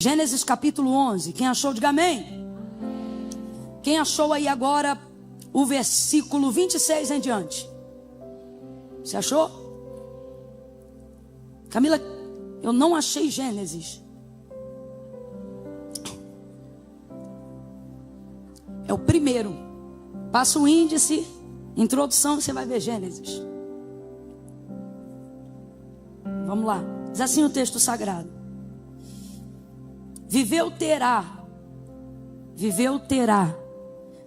Gênesis capítulo 11. Quem achou, diga amém. Quem achou aí agora o versículo 26 em diante? Você achou? Camila, eu não achei Gênesis. É o primeiro. Passa o índice, introdução, você vai ver Gênesis. Vamos lá. Diz assim o texto sagrado. Viveu Terá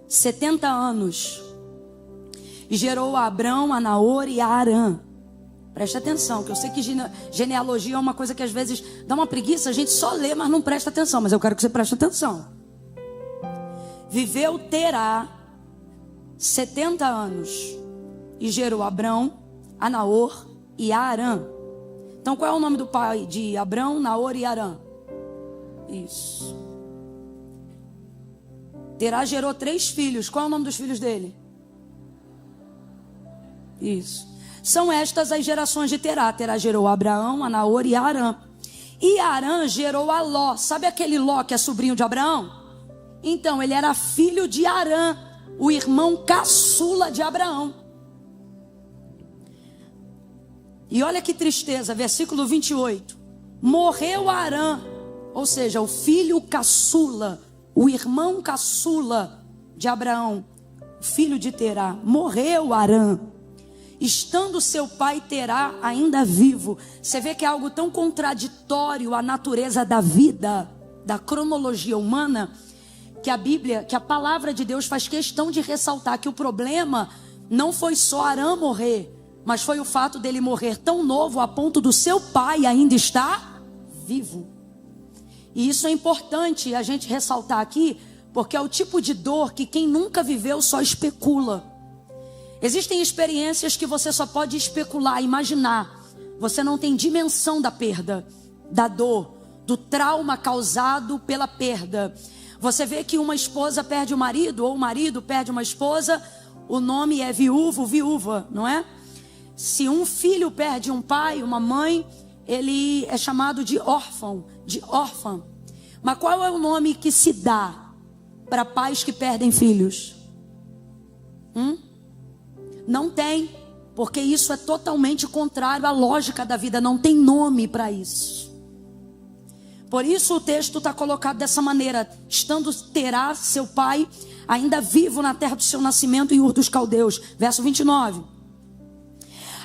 70 anos e gerou a Abrão, a Naor e a Arã. Presta atenção, que eu sei que genealogia é uma coisa que às vezes dá uma preguiça, a gente só lê, mas não presta atenção. Mas eu quero que você preste atenção. Viveu Terá 70 anos e gerou a Abrão, a Naor e a Arã. Então qual é o nome do pai de Abrão, Naor e Arã? Isso. Terá gerou 3 filhos. Qual é o nome dos filhos dele? Isso. São estas as gerações de Terá. Terá gerou Abraão, a Naor e a Arã. E Arã gerou a Ló. Sabe aquele Ló que é sobrinho de Abraão? Então, ele era filho de Arã, o irmão caçula de Abraão. E olha que tristeza, versículo 28. Morreu Arã, ou seja, o filho caçula, o irmão caçula de Abraão, filho de Terá. Morreu Arã, estando seu pai Terá ainda vivo. Você vê que é algo tão contraditório à natureza da vida, da cronologia humana, que a Bíblia, que a palavra de Deus faz questão de ressaltar que o problema não foi só Arã morrer, mas foi o fato dele morrer tão novo a ponto do seu pai ainda estar vivo. E isso é importante a gente ressaltar aqui, porque é o tipo de dor que quem nunca viveu só especula. Existem experiências que você só pode especular, imaginar. Você não tem dimensão da perda, da dor, do trauma causado pela perda. Você vê que uma esposa perde o marido, ou o marido perde uma esposa, o nome é viúvo, viúva, não é? Se um filho perde um pai, uma mãe, ele é chamado de órfão, de órfã. Mas qual é o nome que se dá para pais que perdem filhos? Não tem, porque isso é totalmente contrário à lógica da vida, não tem nome para isso. Por isso o texto está colocado dessa maneira: estando Terá, seu pai, ainda vivo na terra do seu nascimento em Ur dos Caldeus. Verso 29.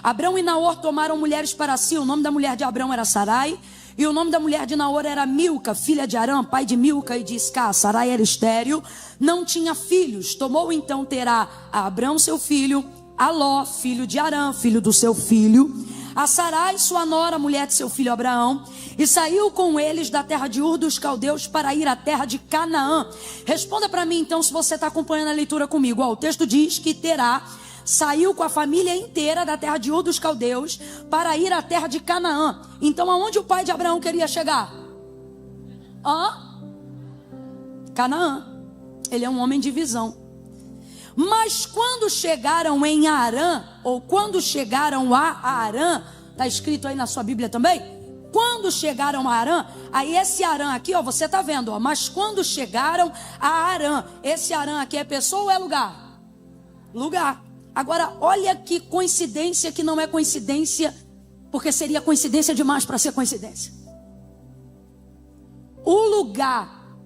Abrão e Naor tomaram mulheres para si. O nome da mulher de Abrão era Sarai, e o nome da mulher de Naor era Milca, filha de Arã, pai de Milca e de Iscá. Sarai era estéril, não tinha filhos. Tomou então Terá a Abrão seu filho, a Ló, filho de Arã, filho do seu filho, a Sarai sua nora, mulher de seu filho Abraão, e saiu com eles da terra de Ur dos Caldeus para ir à terra de Canaã. Responda para mim então se você está acompanhando a leitura comigo. O texto diz que Terá saiu com a família inteira da terra de Ur dos Caldeus para ir à terra de Canaã. Então aonde o pai de Abraão queria chegar? Canaã. Ele é um homem de visão. Mas quando chegaram em Arã, ou quando chegaram a Arã, está escrito aí na sua Bíblia também? Quando chegaram a Arã, aí esse Arã aqui, você está vendo, mas quando chegaram a Arã, esse Arã aqui é pessoa ou é lugar? Lugar. Agora, olha que coincidência que não é coincidência, porque seria coincidência demais para ser coincidência. O lugar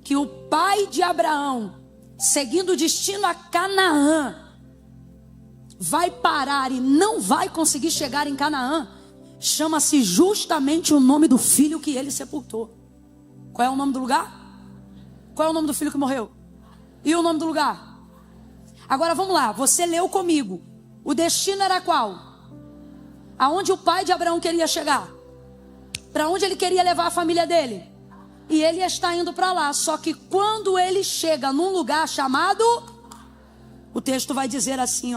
que o pai de Abraão, seguindo o destino a Canaã, vai parar e não vai conseguir chegar em Canaã, chama-se justamente o nome do filho que ele sepultou. Qual é o nome do lugar? Qual é o nome do filho que morreu? E o nome do lugar? Agora vamos lá, você leu comigo. O destino era qual? Aonde o pai de Abraão queria chegar? Para onde ele queria levar a família dele? E ele está indo para lá. Só que quando ele chega num lugar chamado, o texto vai dizer assim,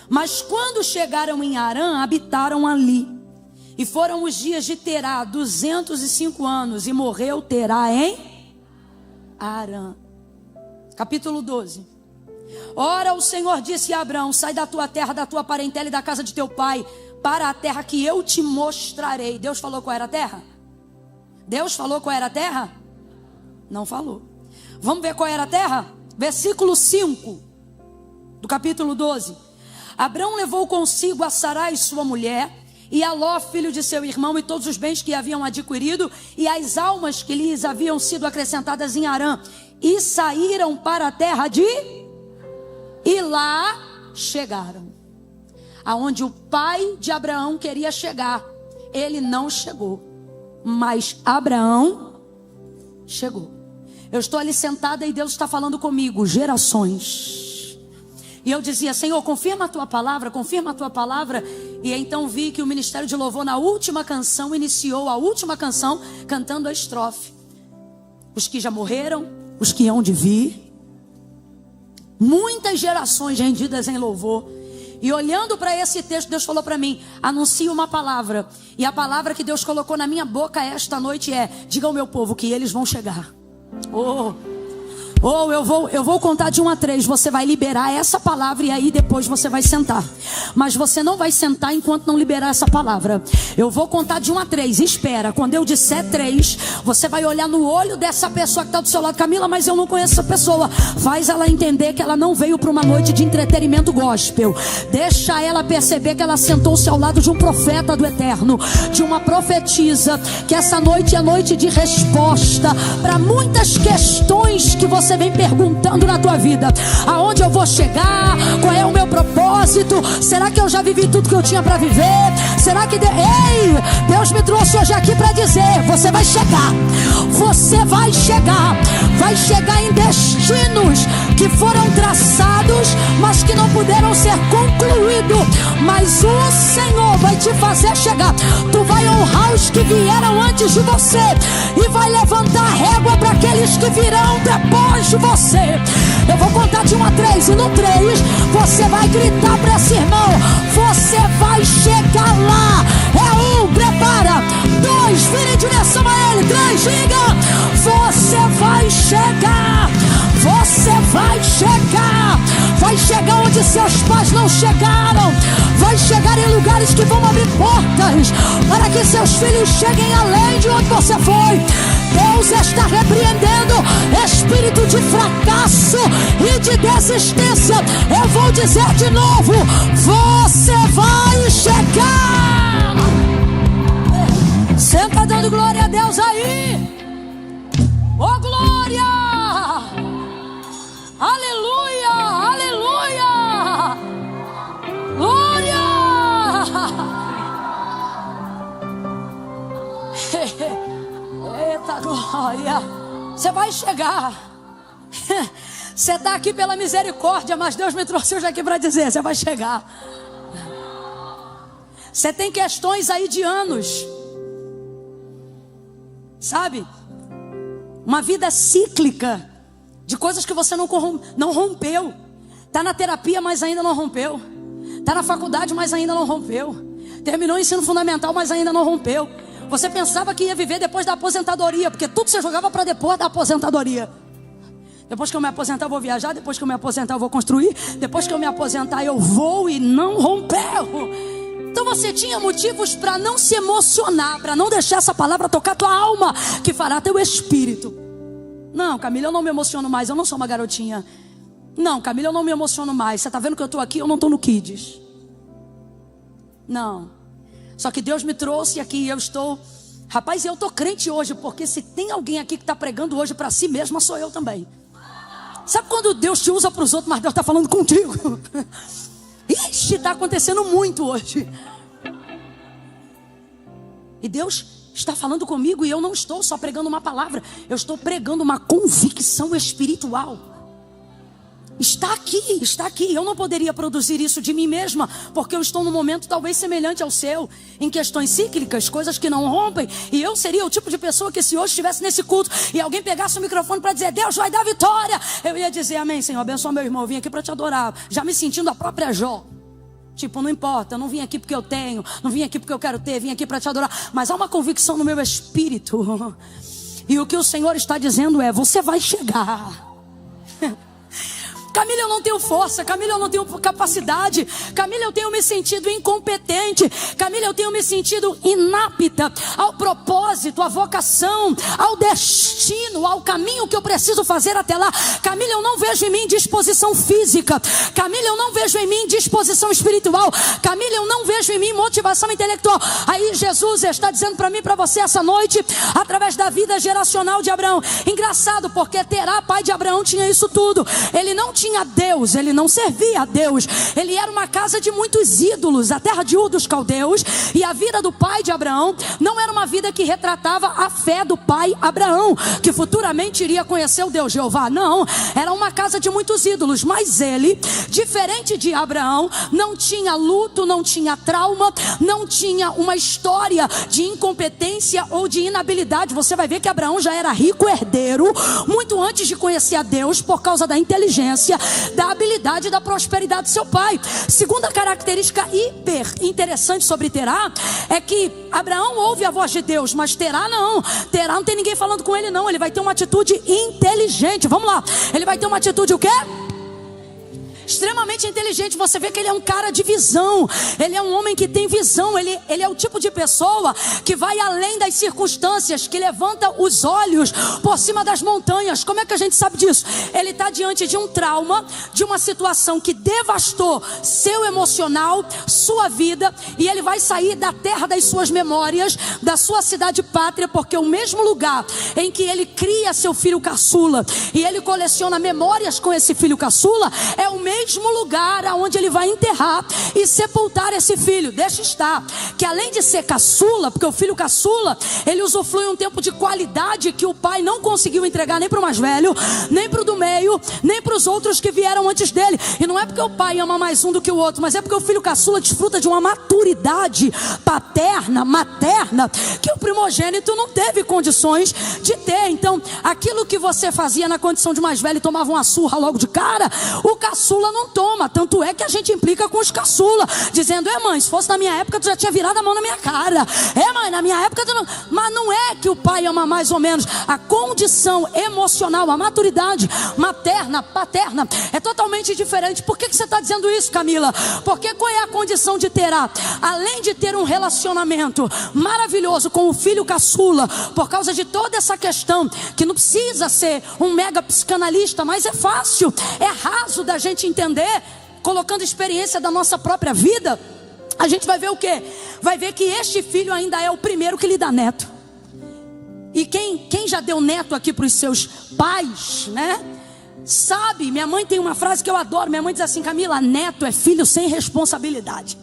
mas quando chegaram em Arã, habitaram ali. E foram os dias de Terá, 205 anos, e morreu Terá em Arã. Capítulo 12. Ora, o Senhor disse a Abrão: sai da tua terra, da tua parentela e da casa de teu pai, para a terra que eu te mostrarei. Deus falou qual era a terra? Deus falou qual era a terra? Não falou. Vamos ver qual era a terra? Versículo 5 do capítulo 12. Abrão levou consigo a Sarai, sua mulher, e a Ló, filho de seu irmão, e todos os bens que haviam adquirido, e as almas que lhes haviam sido acrescentadas em Harã, e saíram para a terra de... E lá chegaram. Aonde o pai de Abraão queria chegar, ele não chegou, mas Abraão chegou. Eu estou ali sentada e Deus está falando comigo, gerações. E eu dizia, Senhor, confirma a tua palavra, confirma a tua palavra. E então vi que o Ministério de Louvor na última canção iniciou a última canção cantando a estrofe. Os que já morreram, os que hão de vir, muitas gerações rendidas em louvor. E olhando para esse texto, Deus falou para mim, anuncie uma palavra. E a palavra que Deus colocou na minha boca esta noite é, diga ao meu povo que eles vão chegar. Eu vou contar de 1 a 3. Você vai liberar essa palavra e aí depois você vai sentar. Mas você não vai sentar enquanto não liberar essa palavra. Eu vou contar de 1 a 3. Espera, quando eu disser 3, você vai olhar no olho dessa pessoa que está do seu lado. Camila, mas eu não conheço essa pessoa. Faz ela entender que ela não veio para uma noite de entretenimento gospel. Deixa ela perceber que ela sentou-se ao lado de um profeta do eterno, de uma profetisa. Que essa noite é noite de resposta para muitas questões que você vem perguntando na tua vida. Aonde eu vou chegar? Qual é o meu propósito? Será que eu já vivi tudo que eu tinha para viver? Será que... Ei, Deus me trouxe hoje aqui para dizer, você vai chegar. Você vai chegar. Vai chegar em destinos que foram traçados, mas que não puderam ser concluídos. Mas o Senhor vai te fazer chegar. Tu vai honrar os que vieram antes de você e vai levantar régua para aqueles que virão depois de você. Eu vou contar de 1 a 3 e no 3 você vai gritar para esse irmão, você vai chegar lá. É 1, prepara. 2, vira em direção a ele. 3, diga, você vai chegar. Você vai chegar. Vai chegar onde seus pais não chegaram. Vai chegar em lugares que vão abrir portas para que seus filhos cheguem além de onde você foi. Deus está repreendendo espírito de fracasso e de desistência. Eu vou dizer de novo, você vai chegar. Senta dando glória a Deus aí. Oh, glória! Aleluia! Aleluia! Glória! Eita glória! Você vai chegar. Você está aqui pela misericórdia, mas Deus me trouxe hoje aqui para dizer, você vai chegar. Você tem questões aí de anos, sabe? Uma vida cíclica de coisas que você não rompeu. Está na terapia, mas ainda não rompeu. Está na faculdade, mas ainda não rompeu. Terminou o ensino fundamental, mas ainda não rompeu. Você pensava que ia viver depois da aposentadoria, porque tudo você jogava para depois da aposentadoria. Depois que eu me aposentar eu vou viajar, depois que eu me aposentar eu vou construir, depois que eu me aposentar eu vou, e não rompeu. Então você tinha motivos para não se emocionar, para não deixar essa palavra tocar tua alma, que fará teu espírito. Não, Camila, eu não me emociono mais, eu não sou uma garotinha. Não, Camila, eu não me emociono mais. Você está vendo que eu estou aqui, eu não estou no Kids. Não. Só que Deus me trouxe aqui e eu estou... Rapaz, eu estou crente hoje, porque se tem alguém aqui que está pregando hoje para si mesma, sou eu também. Sabe quando Deus te usa para os outros, mas Deus está falando contigo? Ixi, está acontecendo muito hoje. E Deus está falando comigo e eu não estou só pregando uma palavra. Eu estou pregando uma convicção espiritual. Está aqui. Eu não poderia produzir isso de mim mesma, porque eu estou num momento talvez semelhante ao seu, em questões cíclicas, coisas que não rompem. E eu seria o tipo de pessoa que, se hoje estivesse nesse culto e alguém pegasse o microfone para dizer, Deus vai dar vitória, eu ia dizer, amém, Senhor, abençoa meu irmão, eu vim aqui para te adorar, já me sentindo a própria Jó. Tipo, não importa, eu não vim aqui porque eu tenho, não vim aqui porque eu quero ter, vim aqui para te adorar. Mas há uma convicção no meu espírito. E o que o Senhor está dizendo é, você vai chegar. Camila, eu não tenho força. Camila, eu não tenho capacidade. Camila, eu tenho me sentido incompetente. Camila, eu tenho me sentido inapta ao propósito, à vocação, ao destino, ao caminho que eu preciso fazer até lá. Camila, eu não vejo em mim disposição física. Camila, eu não vejo em mim disposição espiritual. Camila, eu não vejo em mim motivação intelectual. Aí Jesus está dizendo para mim e para você essa noite, através da vida geracional de Abraão. Engraçado, porque Terá, pai de Abraão, tinha isso tudo. Ele não tinha Deus, ele não servia a Deus. Ele era uma casa de muitos ídolos, a terra de Ur dos caldeus. E a vida do pai de Abraão não era uma vida que retratava a fé do pai Abraão, que futuramente iria conhecer o Deus Jeová. Não, era uma casa de muitos ídolos. Mas ele, diferente de Abraão, não tinha luto, não tinha trauma, não tinha uma história de incompetência ou de inabilidade. Você vai ver que Abraão já era rico, herdeiro, muito antes de conhecer a Deus, por causa da inteligência, da habilidade e da prosperidade de seu pai. Segunda característica hiper interessante sobre Terá é que Abraão ouve a voz de Deus, mas Terá não. Terá não tem ninguém falando com ele não. Ele vai ter uma atitude inteligente. Vamos lá. Ele vai ter uma atitude o quê? Extremamente inteligente. Você vê que ele é um cara de visão. Ele é um homem que tem visão. Ele é o tipo de pessoa que vai além das circunstâncias, que levanta os olhos por cima das montanhas. Como é que a gente sabe disso? Ele está diante de um trauma, de uma situação que devastou seu emocional, sua vida, e ele vai sair da terra das suas memórias, da sua cidade pátria, porque o mesmo lugar em que ele cria seu filho caçula e ele coleciona memórias com esse filho caçula, é o mesmo lugar aonde ele vai enterrar e sepultar esse filho. Deixa estar que além de ser caçula, porque o filho caçula, ele usufrui um tempo de qualidade que o pai não conseguiu entregar nem para o mais velho, nem para o do meio, nem para os outros que vieram antes dele. E não é porque o pai ama mais um do que o outro, mas é porque o filho caçula desfruta de uma maturidade paterna, materna, que o primogênito não teve condições de ter. Então, aquilo que você fazia na condição de mais velho e tomava uma surra logo de cara, o caçula não toma. Tanto é que a gente implica com os caçula, dizendo: mãe, se fosse na minha época tu já tinha virado a mão na minha cara. Mãe, na minha época tu não... Mas não é que o pai ama mais ou menos. A condição emocional, a maturidade materna, paterna é totalmente diferente. Por que você está dizendo isso, Camila? Porque qual é a condição de Terá? Além de ter um relacionamento maravilhoso com o filho caçula, por causa de toda essa questão, que não precisa ser um mega psicanalista, mas é fácil, é raso da gente entender, colocando experiência da nossa própria vida, a gente vai ver o quê? Vai ver que este filho ainda é o primeiro que lhe dá neto. E quem já deu neto aqui para os seus pais, né? Sabe, minha mãe tem uma frase que eu adoro. Minha mãe diz assim: Camila, neto é filho sem responsabilidade.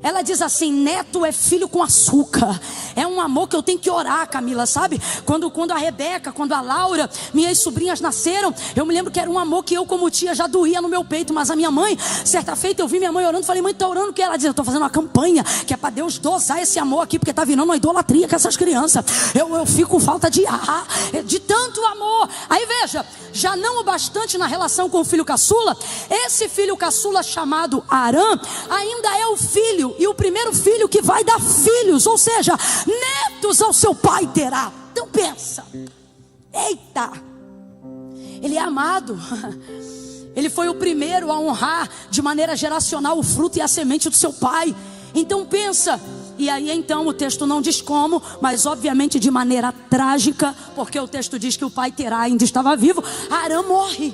Ela diz assim: neto é filho com açúcar. É um amor que eu tenho que orar, Camila, sabe? Quando a Rebeca, quando a Laura, minhas sobrinhas nasceram, eu me lembro que era um amor que eu como tia já doía no meu peito. Mas a minha mãe, certa feita eu vi minha mãe orando, falei: mãe, tá orando o que? Ela diz: eu tô fazendo uma campanha que é para Deus dosar esse amor aqui, porque tá virando uma idolatria com essas crianças. Eu fico com falta de ar, de tanto amor. Aí veja, já não o bastante na relação com o filho caçula, esse filho caçula chamado Arã ainda é o filho e o primeiro filho que vai dar filhos, ou seja, netos ao seu pai Terá. Então pensa, eita, ele é amado. Ele foi o primeiro a honrar de maneira geracional o fruto e a semente do seu pai. Então pensa. E aí então o texto não diz como, mas obviamente de maneira trágica, porque o texto diz que o pai Terá ainda estava vivo. Arã morre.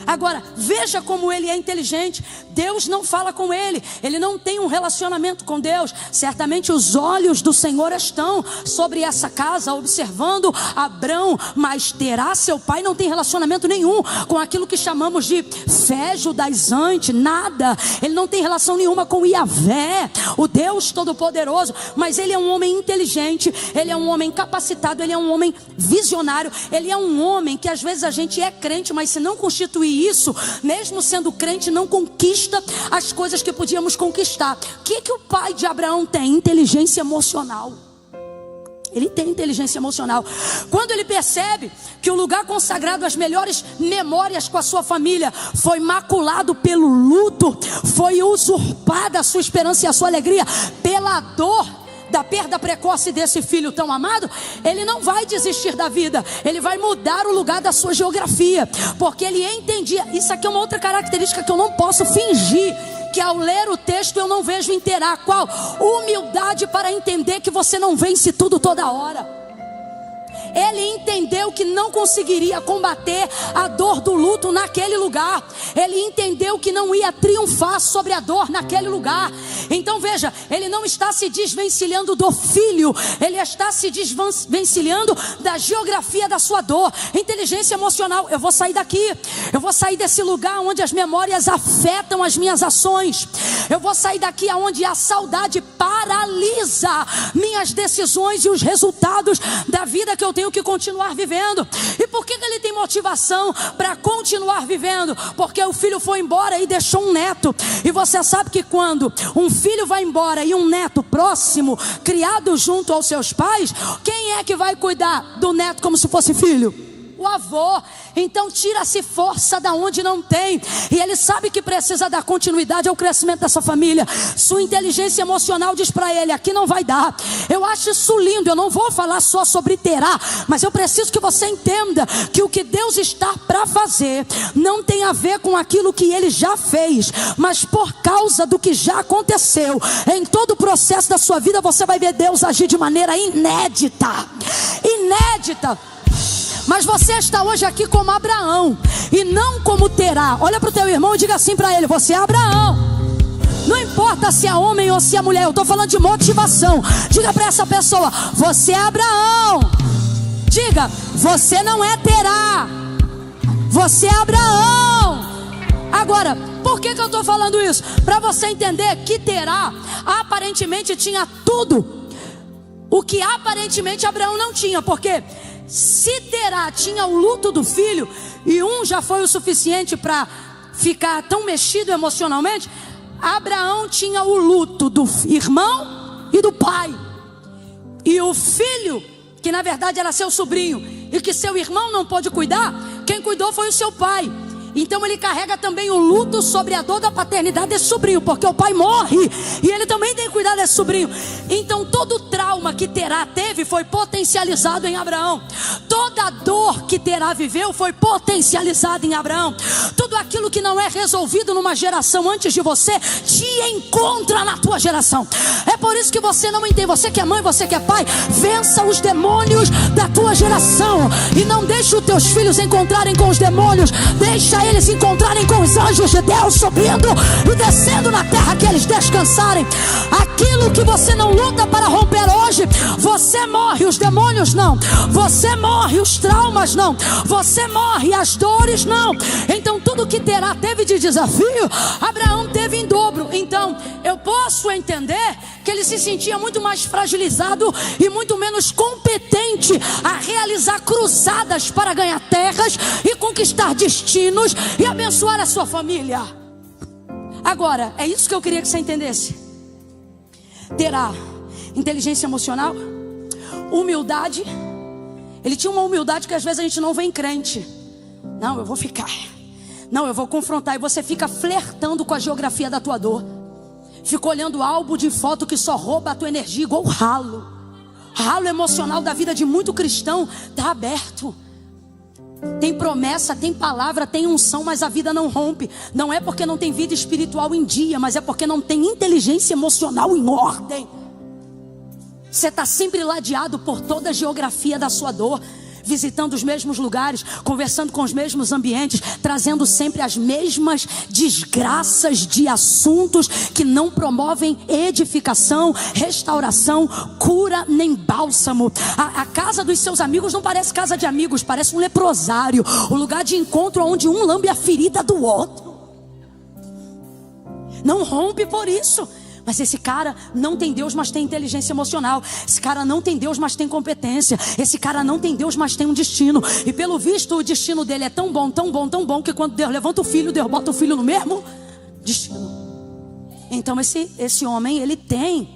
Agora, veja como ele é inteligente. Deus não fala com ele, ele não tem um relacionamento com Deus. Certamente os olhos do Senhor estão sobre essa casa, observando Abrão, mas Terá, seu pai, não tem relacionamento nenhum com aquilo que chamamos de fé judaizante, nada. Ele não tem relação nenhuma com Iavé, o Deus Todo-Poderoso. Mas ele é um homem inteligente, ele é um homem capacitado, ele é um homem visionário, ele é um homem que às vezes a gente é crente, mas se não constituir isso, mesmo sendo crente, não conquista as coisas que podíamos conquistar. O que o pai de Abraão tem? Inteligência emocional. Ele tem inteligência emocional. Quando ele percebe que o lugar consagrado às melhores memórias com a sua família foi maculado pelo luto, foi usurpada a sua esperança e a sua alegria pela dor da perda precoce desse filho tão amado, ele não vai desistir da vida, ele vai mudar o lugar da sua geografia, porque ele entendia. Isso aqui é uma outra característica que eu não posso fingir, que ao ler o texto eu não vejo inteirar. Qual? Humildade para entender que você não vence tudo toda hora. Ele entendeu que não conseguiria combater a dor do luto naquele lugar. Ele entendeu que não ia triunfar sobre a dor naquele lugar. Então veja, ele não está se desvencilhando do filho, ele está se desvencilhando da geografia da sua dor. Inteligência emocional: eu vou sair daqui, eu vou sair desse lugar onde as memórias afetam as minhas ações. Eu vou sair daqui onde a saudade paralisa minhas decisões e os resultados da vida que eu tenho que continuar vivendo. E por que ele tem motivação para continuar vivendo? Porque o filho foi embora e deixou um neto. E você sabe que quando um filho vai embora e um neto próximo, criado junto aos seus pais, quem é que vai cuidar do neto como se fosse filho? O avô. Então tira-se força da onde não tem, e ele sabe que precisa dar continuidade ao crescimento dessa família. Sua inteligência emocional diz para ele: aqui não vai dar. Eu acho isso lindo. Eu não vou falar só sobre terá, mas eu preciso que você entenda que o que Deus está para fazer não tem a ver com aquilo que ele já fez, mas por causa do que já aconteceu. Em todo o processo da sua vida você vai ver Deus agir de maneira inédita. Mas você está hoje aqui como Abraão e não como Terá. Olha para o teu irmão e diga assim para ele: você é Abraão. Não importa se é homem ou se é mulher, eu estou falando de motivação. Diga para essa pessoa: você é Abraão. Diga: você não é Terá, você é Abraão. Agora, por que eu estou falando isso? Para você entender que Terá aparentemente tinha tudo o que aparentemente Abraão não tinha. Porque se Terá tinha o luto do filho, e um já foi o suficiente para ficar tão mexido emocionalmente, Abraão tinha o luto do irmão e do pai. E o filho, que na verdade era seu sobrinho, e que seu irmão não pôde cuidar, quem cuidou foi o seu pai. Então ele carrega também o luto sobre a dor da paternidade desse sobrinho, porque o pai morre e ele também tem que cuidar desse sobrinho. Então todo o trauma que Terá teve foi potencializado em Abraão. Toda a dor que Terá viveu foi potencializada em Abraão. Tudo aquilo que não é resolvido numa geração antes de você te encontra na tua geração. É por isso que você não entende. Você que é mãe, você que é pai, vença os demônios da tua geração e não deixe os teus filhos encontrarem com os demônios. Deixa eles se encontrarem com os anjos de Deus subindo e descendo na terra, que eles descansarem. Aquilo que você não luta para romper hoje, você morre. Os demônios não, você morre. Os traumas não, você morre. As dores não. Então tudo que Terá teve de desafio, Abraão teve em dobro. Então eu posso entender que ele se sentia muito mais fragilizado e muito menos competente a realizar cruzadas para ganhar terras e conquistar destinos e abençoar a sua família. Agora, é isso que eu queria que você entendesse. Terá inteligência emocional, humildade. Ele tinha uma humildade que às vezes a gente não vê em crente. Não, eu vou ficar. Não, eu vou confrontar. E você fica flertando com a geografia da tua dor. Fica olhando álbum de foto que só rouba a tua energia, igual ralo. Ralo emocional da vida de muito cristão está aberto. Tem promessa, tem palavra, tem unção, mas a vida não rompe. Não é porque não tem vida espiritual em dia, mas é porque não tem inteligência emocional em ordem. Você está sempre ladeado por toda a geografia da sua dor, visitando os mesmos lugares, conversando com os mesmos ambientes, trazendo sempre as mesmas desgraças de assuntos que não promovem edificação, restauração, cura nem bálsamo. A casa dos seus amigos não parece casa de amigos, parece um leprosário, o lugar de encontro onde um lambe a ferida do outro. Não rompe por isso. Mas esse cara não tem Deus, mas tem inteligência emocional. Esse cara não tem Deus, mas tem competência. Esse cara não tem Deus, mas tem um destino. E pelo visto o destino dele é tão bom, tão bom, tão bom, que quando Deus levanta o filho, Deus bota o filho no mesmo destino. Então esse homem, ele tem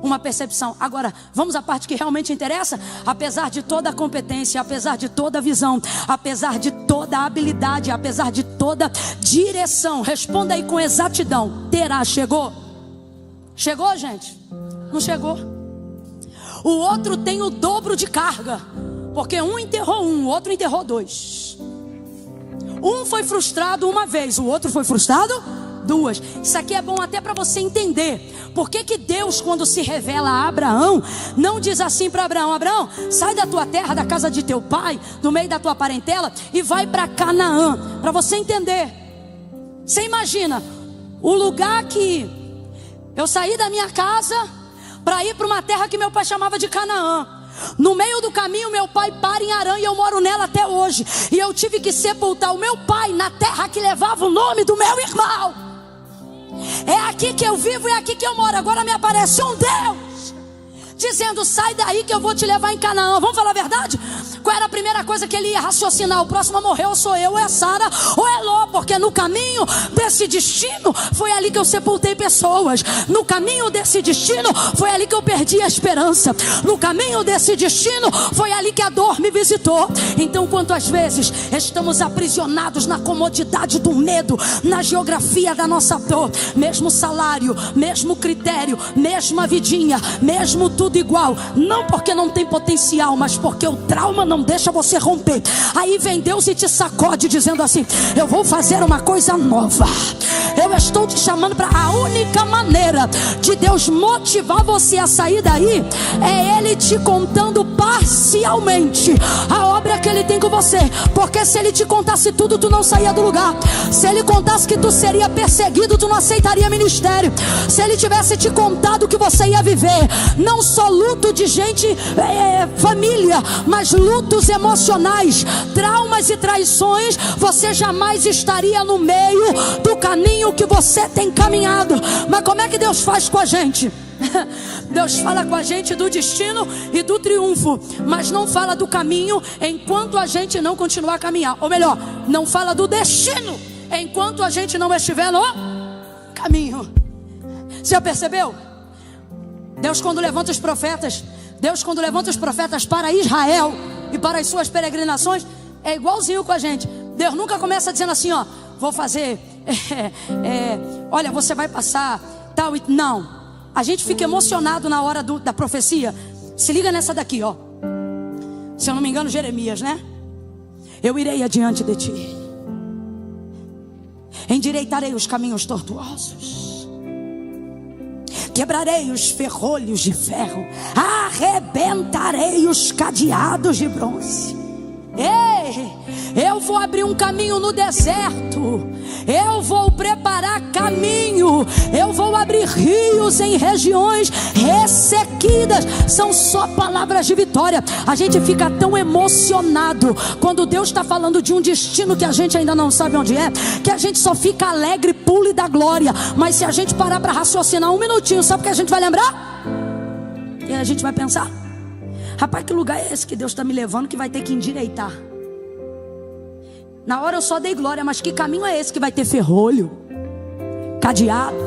uma percepção. Agora, vamos à parte que realmente interessa. Apesar de toda a competência, apesar de toda a visão, apesar de toda a habilidade, apesar de toda direção, responda aí com exatidão: Terá chegou? Chegou, gente? Não chegou. o outro tem o dobro de carga, porque um enterrou um, o outro enterrou dois. Um foi frustrado uma vez, o outro foi frustrado duas. Isso aqui é bom até para você entender por que Deus, quando se revela a Abraão, não diz assim para Abraão: Abraão, sai da tua terra, da casa de teu pai, do meio da tua parentela, e vai para Canaã. Para você entender. Você imagina o lugar que eu saí da minha casa para ir para uma terra que meu pai chamava de Canaã. No meio do caminho meu pai para em Harã, e eu moro nela até hoje. E eu tive que sepultar o meu pai na terra que levava o nome do meu irmão. É aqui que eu vivo, é aqui que eu moro. Agora me aparece um Deus dizendo: sai daí que eu vou te levar em Canaã. Vamos falar a verdade? Qual era a primeira coisa que ele ia raciocinar? O próximo a morrer ou sou eu, ou é Sara, ou é Ló. Porque no caminho desse destino foi ali que eu sepultei pessoas. No caminho desse destino foi ali que eu perdi a esperança. No caminho desse destino foi ali que a dor me visitou. Então, quantas vezes estamos aprisionados na comodidade do medo, na geografia da nossa dor? Mesmo salário, mesmo critério, mesma vidinha, mesmo tudo igual. Não porque não tem potencial, mas porque o trauma não deixa você romper. Aí vem Deus e te sacode dizendo assim: eu vou fazer uma coisa nova. Eu estou te chamando para a única maneira de Deus motivar você a sair daí, é Ele te contando parcialmente a obra que Ele tem com você. Porque se Ele te contasse tudo, tu não saía do lugar. Se Ele contasse que tu seria perseguido, tu não aceitaria ministério. Se Ele tivesse te contado que você ia viver não só luto de gente, família, mas lutos emocionais, traumas e traições, você jamais estaria no meio do caminho que você tem caminhado. Mas como é que Deus faz com a gente? Deus fala com a gente do destino e do triunfo, mas não fala do caminho enquanto a gente não continuar a caminhar. Ou melhor, não fala do destino enquanto a gente não estiver no caminho. Você já percebeu? Deus quando levanta os profetas para Israel e para as suas peregrinações, é igualzinho com a gente. Deus nunca começa dizendo assim: ó, vou fazer olha, você vai passar tal e... Não, a gente fica emocionado na hora da profecia. Se liga nessa daqui, ó. Se eu não me engano, Jeremias, né? Eu irei adiante de ti, endireitarei os caminhos tortuosos, quebrarei os ferrolhos de ferro, arrebentarei os cadeados de bronze. Ei, eu vou abrir um caminho no deserto, eu vou preparar caminho, eu vou abrir rios em regiões ressequidas. São só palavras de vitória. A gente fica tão emocionado quando Deus está falando de um destino que a gente ainda não sabe onde é, que a gente só fica alegre, pula e dá glória. Mas se a gente parar para raciocinar um minutinho, sabe o que a gente vai lembrar? E a gente vai pensar: rapaz, que lugar é esse que Deus está me levando que vai ter que endireitar? Na hora eu só dei glória, mas que caminho é esse que vai ter ferrolho, cadeado?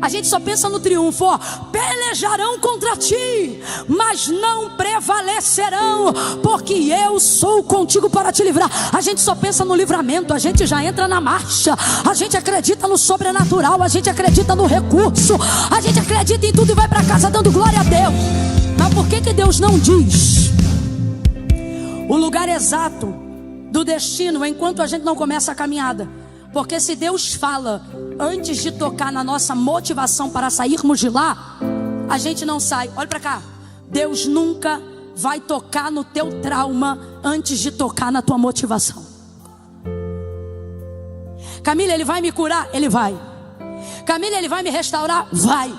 A gente só pensa no triunfo, ó. Pelejarão contra ti, mas não prevalecerão, porque eu sou contigo para te livrar. A gente só pensa no livramento, a gente já entra na marcha. A gente acredita no sobrenatural, a gente acredita no recurso, a gente acredita em tudo e vai para casa dando glória a Deus. Mas por que Deus não diz o lugar exato do destino enquanto a gente não começa a caminhada? Porque se Deus fala antes de tocar na nossa motivação para sairmos de lá, a gente não sai. Olha para cá. Deus nunca vai tocar no teu trauma antes de tocar na tua motivação. Camila, Ele vai me curar? Ele vai. Camila, Ele vai me restaurar? Vai.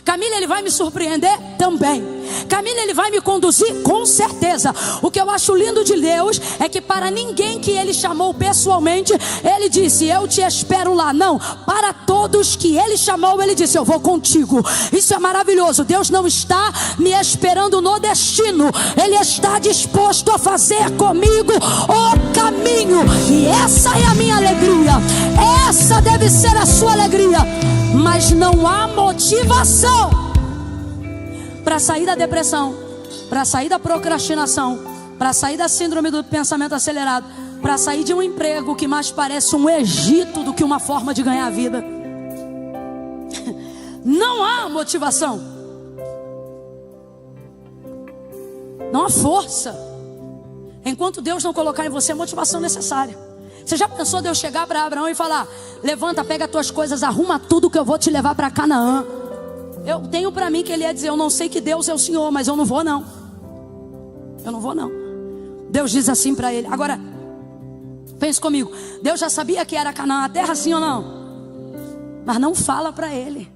Camila, Ele vai me surpreender? Também. Camila, Ele vai me conduzir? Com certeza. O que eu acho lindo de Deus é que para ninguém que Ele chamou pessoalmente, Ele disse: eu te espero lá. Não, para todos que Ele chamou, Ele disse: eu vou contigo. Isso é maravilhoso. Deus não está me esperando no destino, Ele está disposto a fazer comigo o caminho. E essa é a minha alegria, essa deve ser a sua alegria. Mas não há motivação para sair da depressão, para sair da procrastinação, para sair da síndrome do pensamento acelerado, para sair de um emprego que mais parece um Egito do que uma forma de ganhar a vida. Não há motivação. Dá uma força. Enquanto Deus não colocar em você a motivação necessária. Você já pensou Deus chegar para Abraão e falar: levanta, pega as tuas coisas, arruma tudo que eu vou te levar para Canaã. Eu tenho para mim que ele ia dizer: eu não sei que Deus é o Senhor, mas eu não vou não. Eu não vou não. Deus diz assim para ele. Agora, pense comigo. Deus já sabia que era Canaã a terra, sim ou não? Mas não fala para ele.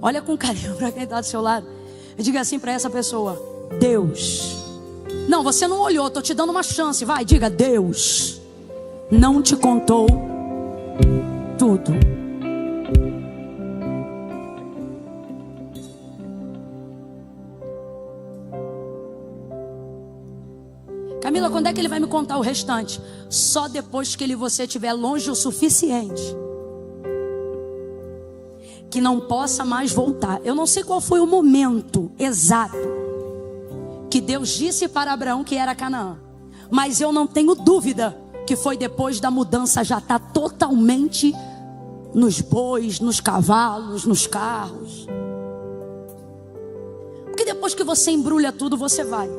Olha com carinho para quem está do seu lado e diga assim para essa pessoa: Deus. Não, você não olhou, estou te dando uma chance. Vai, diga: Deus não te contou tudo. Camila, quando é que ele vai me contar o restante? Só depois que você estiver longe o suficiente que não possa mais voltar. Eu não sei qual foi o momento exato que Deus disse para Abraão que era Canaã, mas eu não tenho dúvida que foi depois da mudança já estar totalmente nos bois, nos cavalos, nos carros. Porque depois que você embrulha tudo, você vai.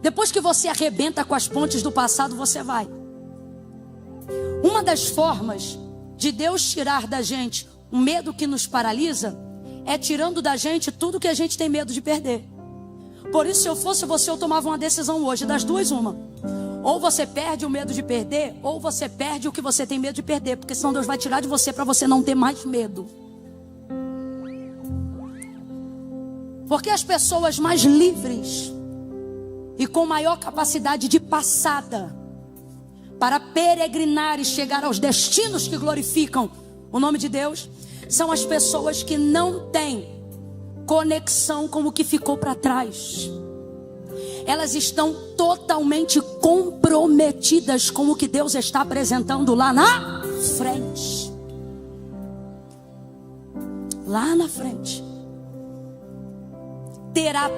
Depois que você arrebenta com as pontes do passado, você vai. Uma das formas de Deus tirar da gente o medo que nos paralisa é tirando da gente tudo que a gente tem medo de perder. Por isso, se eu fosse você, eu tomava uma decisão hoje, das duas uma. Ou você perde o medo de perder, ou você perde o que você tem medo de perder, porque senão Deus vai tirar de você para você não ter mais medo. Porque as pessoas mais livres e com maior capacidade de passada para peregrinar e chegar aos destinos que glorificam o nome de Deus, são as pessoas que não têm conexão com o que ficou para trás. Elas estão totalmente comprometidas com o que Deus está apresentando lá na frente. Lá na frente.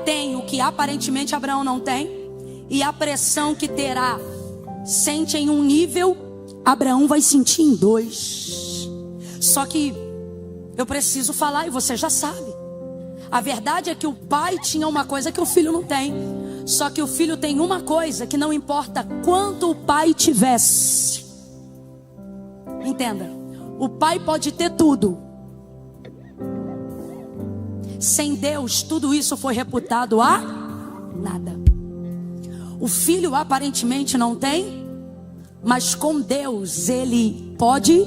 Tem o que aparentemente Abraão não tem, e a pressão que Terá sente em um nível, Abraão vai sentir em 2. Só que eu preciso falar e você já sabe. A verdade é que o pai tinha uma coisa que o filho não tem. Só que o filho tem uma coisa que não importa quanto o pai tivesse. Entenda, o pai pode ter tudo. Sem Deus, tudo isso foi reputado a nada. O filho aparentemente não tem, mas com Deus ele pode.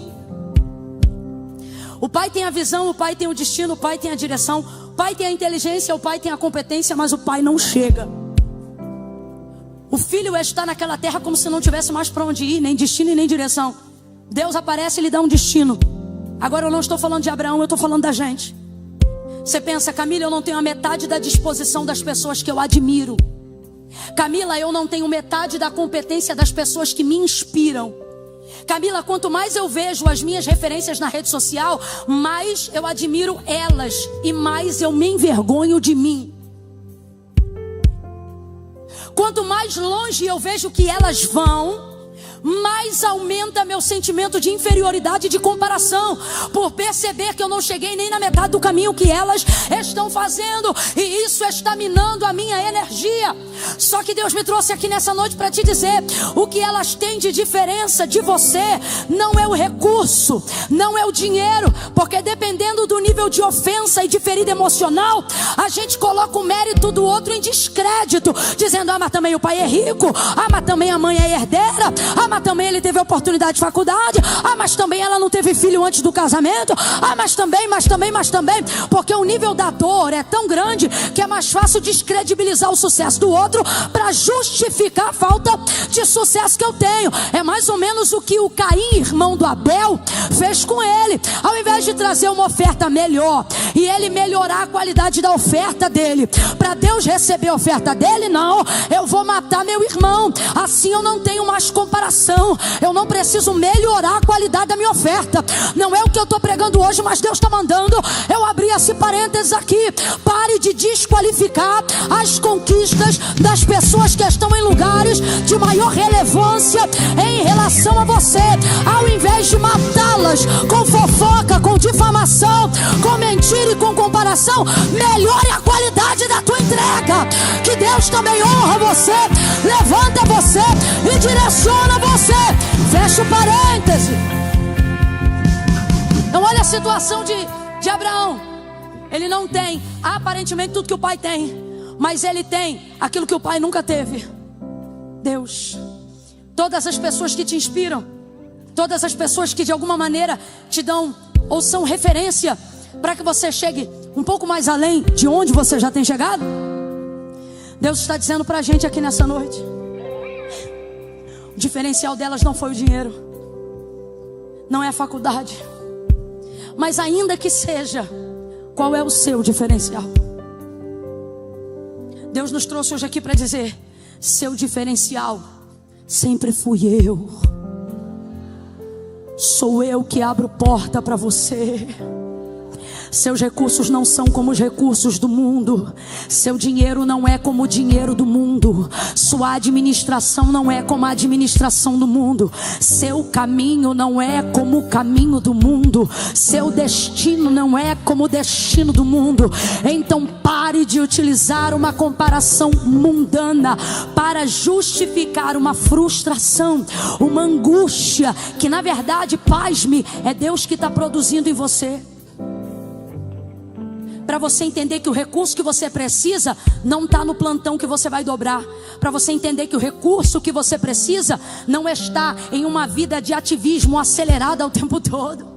O pai tem a visão, o pai tem o destino, o pai tem a direção, o pai tem a inteligência, o pai tem a competência, mas o pai não chega. O filho está naquela terra como se não tivesse mais para onde ir, nem destino e nem direção. Deus aparece e lhe dá um destino. Agora eu não estou falando de Abraão, eu estou falando da gente. Você pensa: Camila, eu não tenho a metade da disposição das pessoas que eu admiro. Camila, eu não tenho metade da competência das pessoas que me inspiram. Camila, quanto mais eu vejo as minhas referências na rede social, mais eu admiro elas e mais eu me envergonho de mim. Quanto mais longe eu vejo que elas vão, mais aumenta meu sentimento de inferioridade e de comparação, por perceber que eu não cheguei nem na metade do caminho que elas estão fazendo, e isso está minando a minha energia. Só que Deus me trouxe aqui nessa noite para te dizer: o que elas têm de diferença de você não é o recurso, não é o dinheiro, porque dependendo do nível de ofensa e de ferida emocional, a gente coloca o mérito do outro em descrédito, dizendo: ah, mas também o pai é rico, ah, mas também a mãe é herdeira, ah, mas também ele teve oportunidade de faculdade, ah, mas também ela não teve filho antes do casamento, ah, mas também, porque o nível da dor é tão grande que é mais fácil descredibilizar o sucesso do outro para justificar a falta de sucesso que eu tenho. É mais ou menos o que o Caim, irmão do Abel, fez com ele. Ao invés de trazer uma oferta melhor e ele melhorar a qualidade da oferta dele, para Deus receber a oferta dele, não, eu vou matar meu irmão, assim eu não tenho mais comparação, eu não preciso melhorar a qualidade da minha oferta. Não é o que eu estou pregando hoje, mas Deus está mandando eu abrir esse parênteses aqui. Pare de desqualificar as conquistas vidas das pessoas que estão em lugares de maior relevância em relação a você. Ao invés de matá-las com fofoca, com difamação, com mentira e com comparação, melhore a qualidade da tua entrega. Que Deus também honra você, levanta você e direciona você. Fecha o parêntese. Então olha a situação de Abraão. Ele não tem aparentemente tudo que o pai tem, mas ele tem aquilo que o pai nunca teve: Deus. Todas as pessoas que te inspiram, todas as pessoas que de alguma maneira te dão ou são referência para que você chegue um pouco mais além de onde você já tem chegado, Deus está dizendo para a gente aqui nessa noite: o diferencial delas não foi o dinheiro, não é a faculdade, mas ainda que seja, qual é o seu diferencial? Deus nos trouxe hoje aqui para dizer: seu diferencial sempre fui eu. Sou eu que abro porta para você. Seus recursos não são como os recursos do mundo. Seu dinheiro não é como o dinheiro do mundo. Sua administração não é como a administração do mundo. Seu caminho não é como o caminho do mundo. Seu destino não é como o destino do mundo. Então pare de utilizar uma comparação mundana para justificar uma frustração, uma angústia que na verdade, pasme, é Deus que está produzindo em você. Para você entender que o recurso que você precisa não está no plantão que você vai dobrar. Para você entender que o recurso que você precisa não está em uma vida de ativismo acelerada o tempo todo.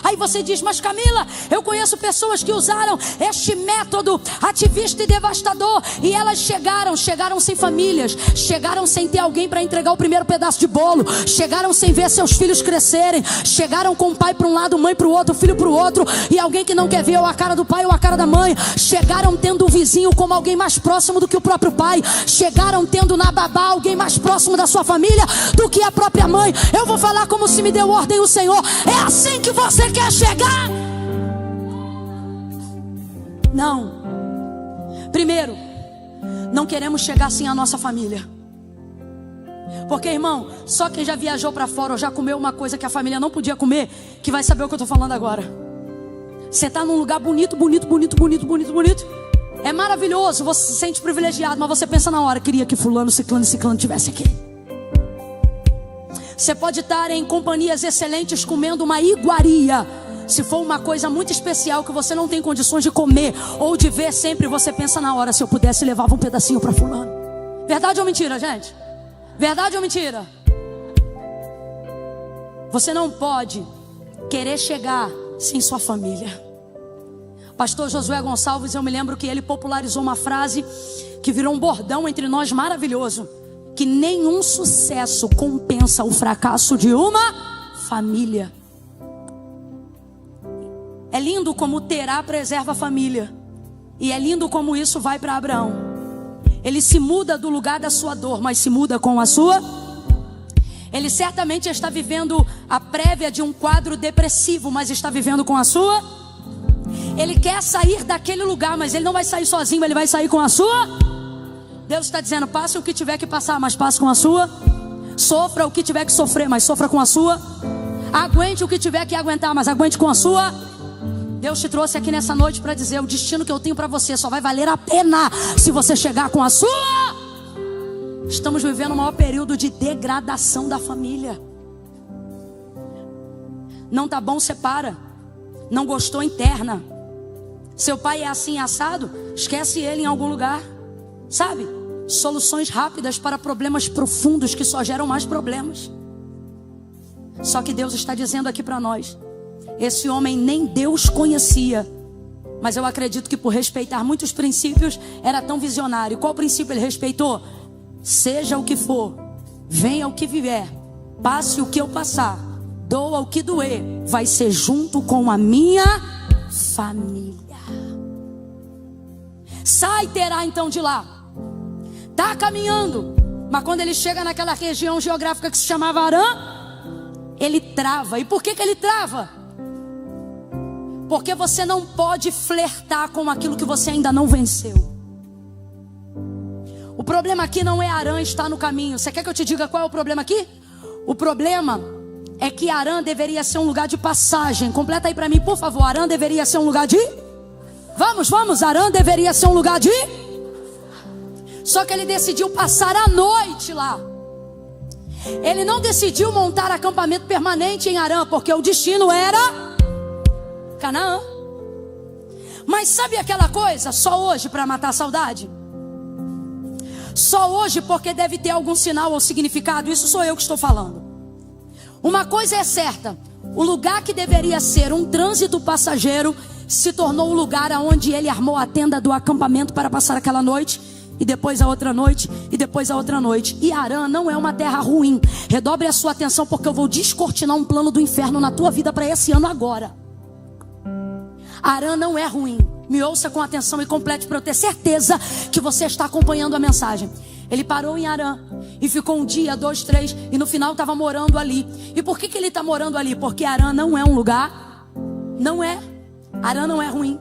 Aí você diz: mas Camila, eu conheço pessoas que usaram este método ativista e devastador, e elas chegaram sem famílias, chegaram sem ter alguém para entregar o primeiro pedaço de bolo, chegaram sem ver seus filhos crescerem, chegaram com o pai para um lado, mãe para o outro, filho para o outro, e alguém que não quer ver ou a cara do pai ou a cara da mãe, chegaram tendo um vizinho como alguém mais próximo do que o próprio pai, chegaram tendo na babá alguém mais próximo da sua família do que a própria mãe. Eu vou falar como se me deu ordem o Senhor: é assim que você quer chegar? Não. Primeiro, não queremos chegar sem a nossa família. Porque, irmão, só quem já viajou para fora ou já comeu uma coisa que a família não podia comer, que vai saber o que eu estou falando agora. Você está num lugar bonito. É maravilhoso, você se sente privilegiado, mas você pensa na hora: queria que fulano, ciclano e ciclano estivesse aqui. Você pode estar em companhias excelentes comendo uma iguaria. Se for uma coisa muito especial que você não tem condições de comer ou de ver sempre, você pensa na hora: se eu pudesse, levava um pedacinho para fulano. Verdade ou mentira, gente? Verdade ou mentira? Você não pode querer chegar sem sua família. Pastor Josué Gonçalves, eu me lembro que ele popularizou uma frase que virou um bordão entre nós maravilhoso: que nenhum sucesso compensa o fracasso de uma família. É lindo como Terá preserva a família, e é lindo como isso vai para Abraão. Ele se muda do lugar da sua dor, mas se muda com a sua. Ele certamente está vivendo a prévia de um quadro depressivo, mas está vivendo com a sua. Ele quer sair daquele lugar, mas ele não vai sair sozinho, ele vai sair com a sua. Deus está dizendo: passe o que tiver que passar, mas passe com a sua. Sofra o que tiver que sofrer, mas sofra com a sua. Aguente o que tiver que aguentar, mas aguente com a sua. Deus te trouxe aqui nessa noite para dizer: o destino que eu tenho para você só vai valer a pena se você chegar com a sua. Estamos vivendo o maior período de degradação da família. Não tá bom, separa. Não gostou, interna. Seu pai é assim assado, esquece ele em algum lugar. Sabe? Soluções rápidas para problemas profundos que só geram mais problemas. Só que Deus está dizendo aqui para nós: esse homem nem Deus conhecia, mas eu acredito que por respeitar muitos princípios era tão visionário. Qual princípio ele respeitou? Seja o que for, venha o que vier, passe o que eu passar, doa o que doer, vai ser junto com a minha família. Sai, Terá, então de lá. Está caminhando, mas quando ele chega naquela região geográfica que se chamava Harã, ele trava. E por que ele trava? Porque você não pode flertar com aquilo que você ainda não venceu. O problema aqui não é Arã estar no caminho. Você quer que eu te diga qual é o problema aqui? O problema é que Arã deveria ser um lugar de passagem. Completa aí para mim, por favor. Arã deveria ser um lugar de... Vamos. Arã deveria ser um lugar de... Só que ele decidiu passar a noite lá. Ele não decidiu montar acampamento permanente em Arã, porque o destino era Canaã. Mas sabe aquela coisa? Só hoje para matar a saudade? Só hoje porque deve ter algum sinal ou significado? Isso sou eu que estou falando. Uma coisa é certa: o lugar que deveria ser um trânsito passageiro se tornou o lugar onde ele armou a tenda do acampamento para passar aquela noite, e depois a outra noite, e depois a outra noite. E Arã não é uma terra ruim. Redobre a sua atenção, porque eu vou descortinar um plano do inferno na tua vida para esse ano agora. Arã não é ruim. Me ouça com atenção e complete para eu ter certeza que você está acompanhando a mensagem. Ele parou em Arã e ficou 1 dia, 2, 3, e no final estava morando ali. E por que ele está morando ali? Porque Arã não é um lugar, Arã não é ruim.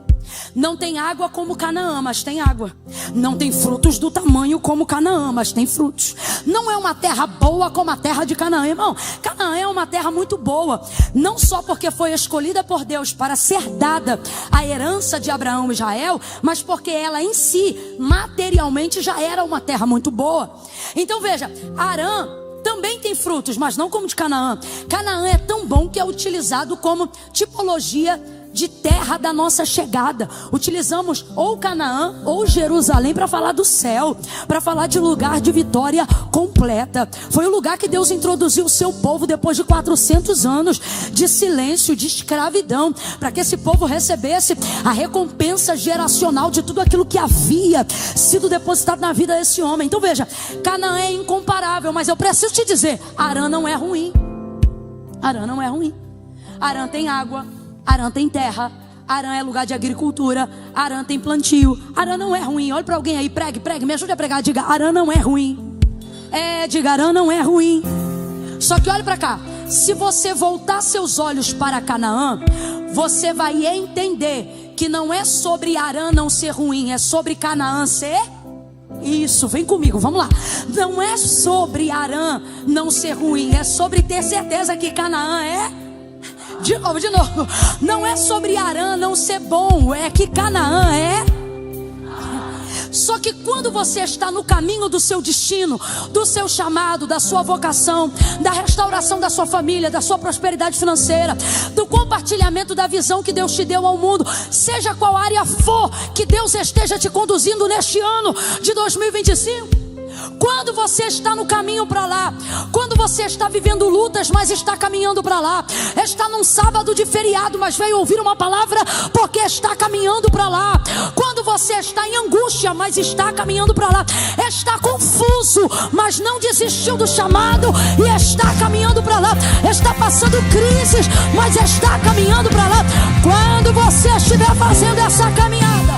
Não tem água como Canaã, mas tem água. Não tem frutos do tamanho como Canaã, mas tem frutos. Não é uma terra boa como a terra de Canaã, irmão. Canaã é uma terra muito boa, não só porque foi escolhida por Deus para ser dada a herança de Abraão e Israel, mas porque ela em si, materialmente, já era uma terra muito boa. Então veja, Arã também tem frutos, mas não como de Canaã. Canaã é tão bom que é utilizado como tipologia de terra da nossa chegada. Utilizamos ou Canaã ou Jerusalém para falar do céu, para falar de lugar de vitória completa. Foi o lugar que Deus introduziu o seu povo depois de 400 anos de silêncio, de escravidão, para que esse povo recebesse a recompensa geracional de tudo aquilo que havia sido depositado na vida desse homem. Então veja, Canaã é incomparável, mas eu preciso te dizer, Arã não é ruim. Arã não é ruim. Arã tem água, Arã tem terra, Arã é lugar de agricultura, Arã tem plantio. Arã não é ruim. Olha para alguém aí, pregue, me ajude a pregar. Diga, Arã não é ruim. Diga, Arã não é ruim. Só que olha para cá, se você voltar seus olhos para Canaã, você vai entender que não é sobre Arã não ser ruim, é sobre Canaã ser... Isso, vem comigo, vamos lá. Não é sobre Arã não ser ruim, é sobre ter certeza que Canaã é... De novo. Não é sobre Arã não ser bom, é que Canaã é... Só que quando você está no caminho do seu destino, do seu chamado, da sua vocação, da restauração da sua família, da sua prosperidade financeira, do compartilhamento da visão que Deus te deu ao mundo, seja qual área for que Deus esteja te conduzindo neste ano de 2025, quando você está no caminho para lá, quando você está vivendo lutas, mas está caminhando para lá, está num sábado de feriado, mas veio ouvir uma palavra porque está caminhando para lá, quando você está em angústia, mas está caminhando para lá, está confuso, mas não desistiu do chamado e está caminhando para lá, está passando crises, mas está caminhando para lá. Quando você estiver fazendo essa caminhada,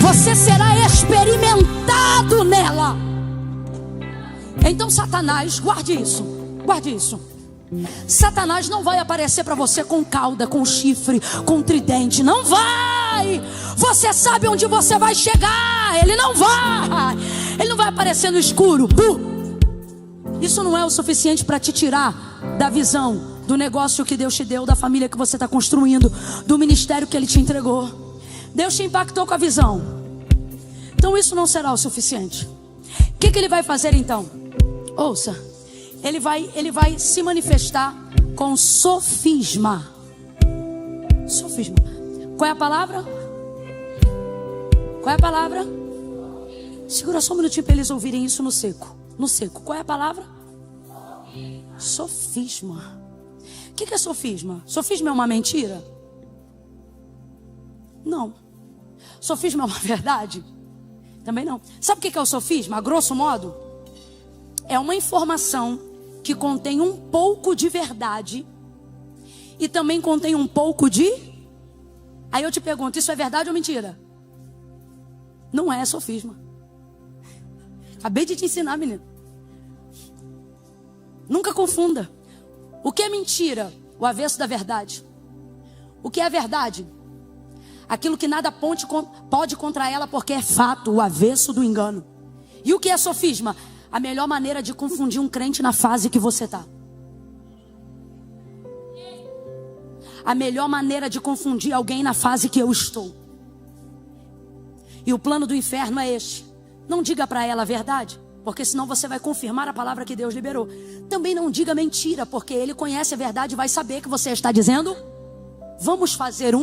você será experimentado nela. Então Satanás, guarde isso. Satanás não vai aparecer para você com cauda, com chifre, com tridente. Não vai. Você sabe onde você vai chegar. Ele não vai aparecer no escuro. Isso não é o suficiente para te tirar da visão do negócio que Deus te deu, da família que você está construindo, do ministério que Ele te entregou. Deus te impactou com a visão. Então isso não será o suficiente. O que Ele vai fazer então? Ouça. Ele vai se manifestar com sofisma. Sofisma. Qual é a palavra? Qual é a palavra? Segura só um minutinho para eles ouvirem isso no seco. No seco. Qual é a palavra? Sofisma. O que é sofisma? Sofisma é uma mentira? Não. Sofisma é uma verdade? Também não. Sabe o que é o sofisma? A grosso modo, é uma informação que contém um pouco de verdade e também contém um pouco de... Aí eu te pergunto, isso é verdade ou mentira? Não é sofisma. Acabei de te ensinar, menino. Nunca confunda. O que é mentira? O avesso da verdade. O que é verdade? Aquilo que nada pode contra ela porque é fato, o avesso do engano. E o que é sofisma? A melhor maneira de confundir um crente na fase que você está. A melhor maneira de confundir alguém na fase que eu estou. E o plano do inferno é este. Não diga para ela a verdade, porque senão você vai confirmar a palavra que Deus liberou. Também não diga mentira, porque ele conhece a verdade e vai saber que você está dizendo. Vamos fazer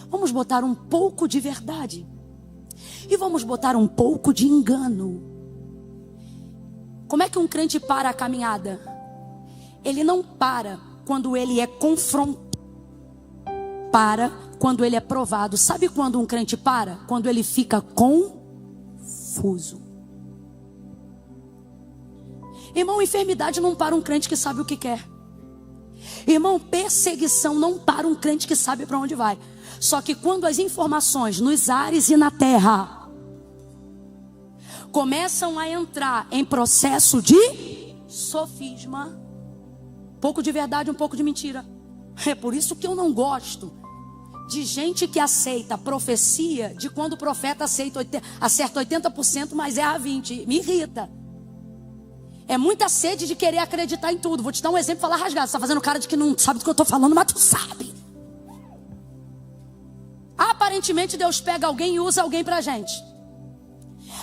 Vamos botar um pouco de verdade. E vamos botar um pouco de engano. Como é que um crente para a caminhada? Ele não para quando ele é confrontado. Para quando ele é provado. Sabe quando um crente para? Quando ele fica confuso. Irmão, enfermidade não para um crente que sabe o que quer. Irmão, perseguição não para um crente que sabe para onde vai. Só que quando as informações nos ares e na terra começam a entrar em processo de sofisma, um pouco de verdade, um pouco de mentira. É por isso que eu não gosto de gente que aceita profecia de quando o profeta acerta 80%, mas erra 20%. Me irrita. É muita sede de querer acreditar em tudo. Vou te dar um exemplo, falar rasgado. Você está fazendo cara de que não sabe do que eu estou falando, mas tu sabe. Aparentemente Deus pega alguém e usa alguém pra gente.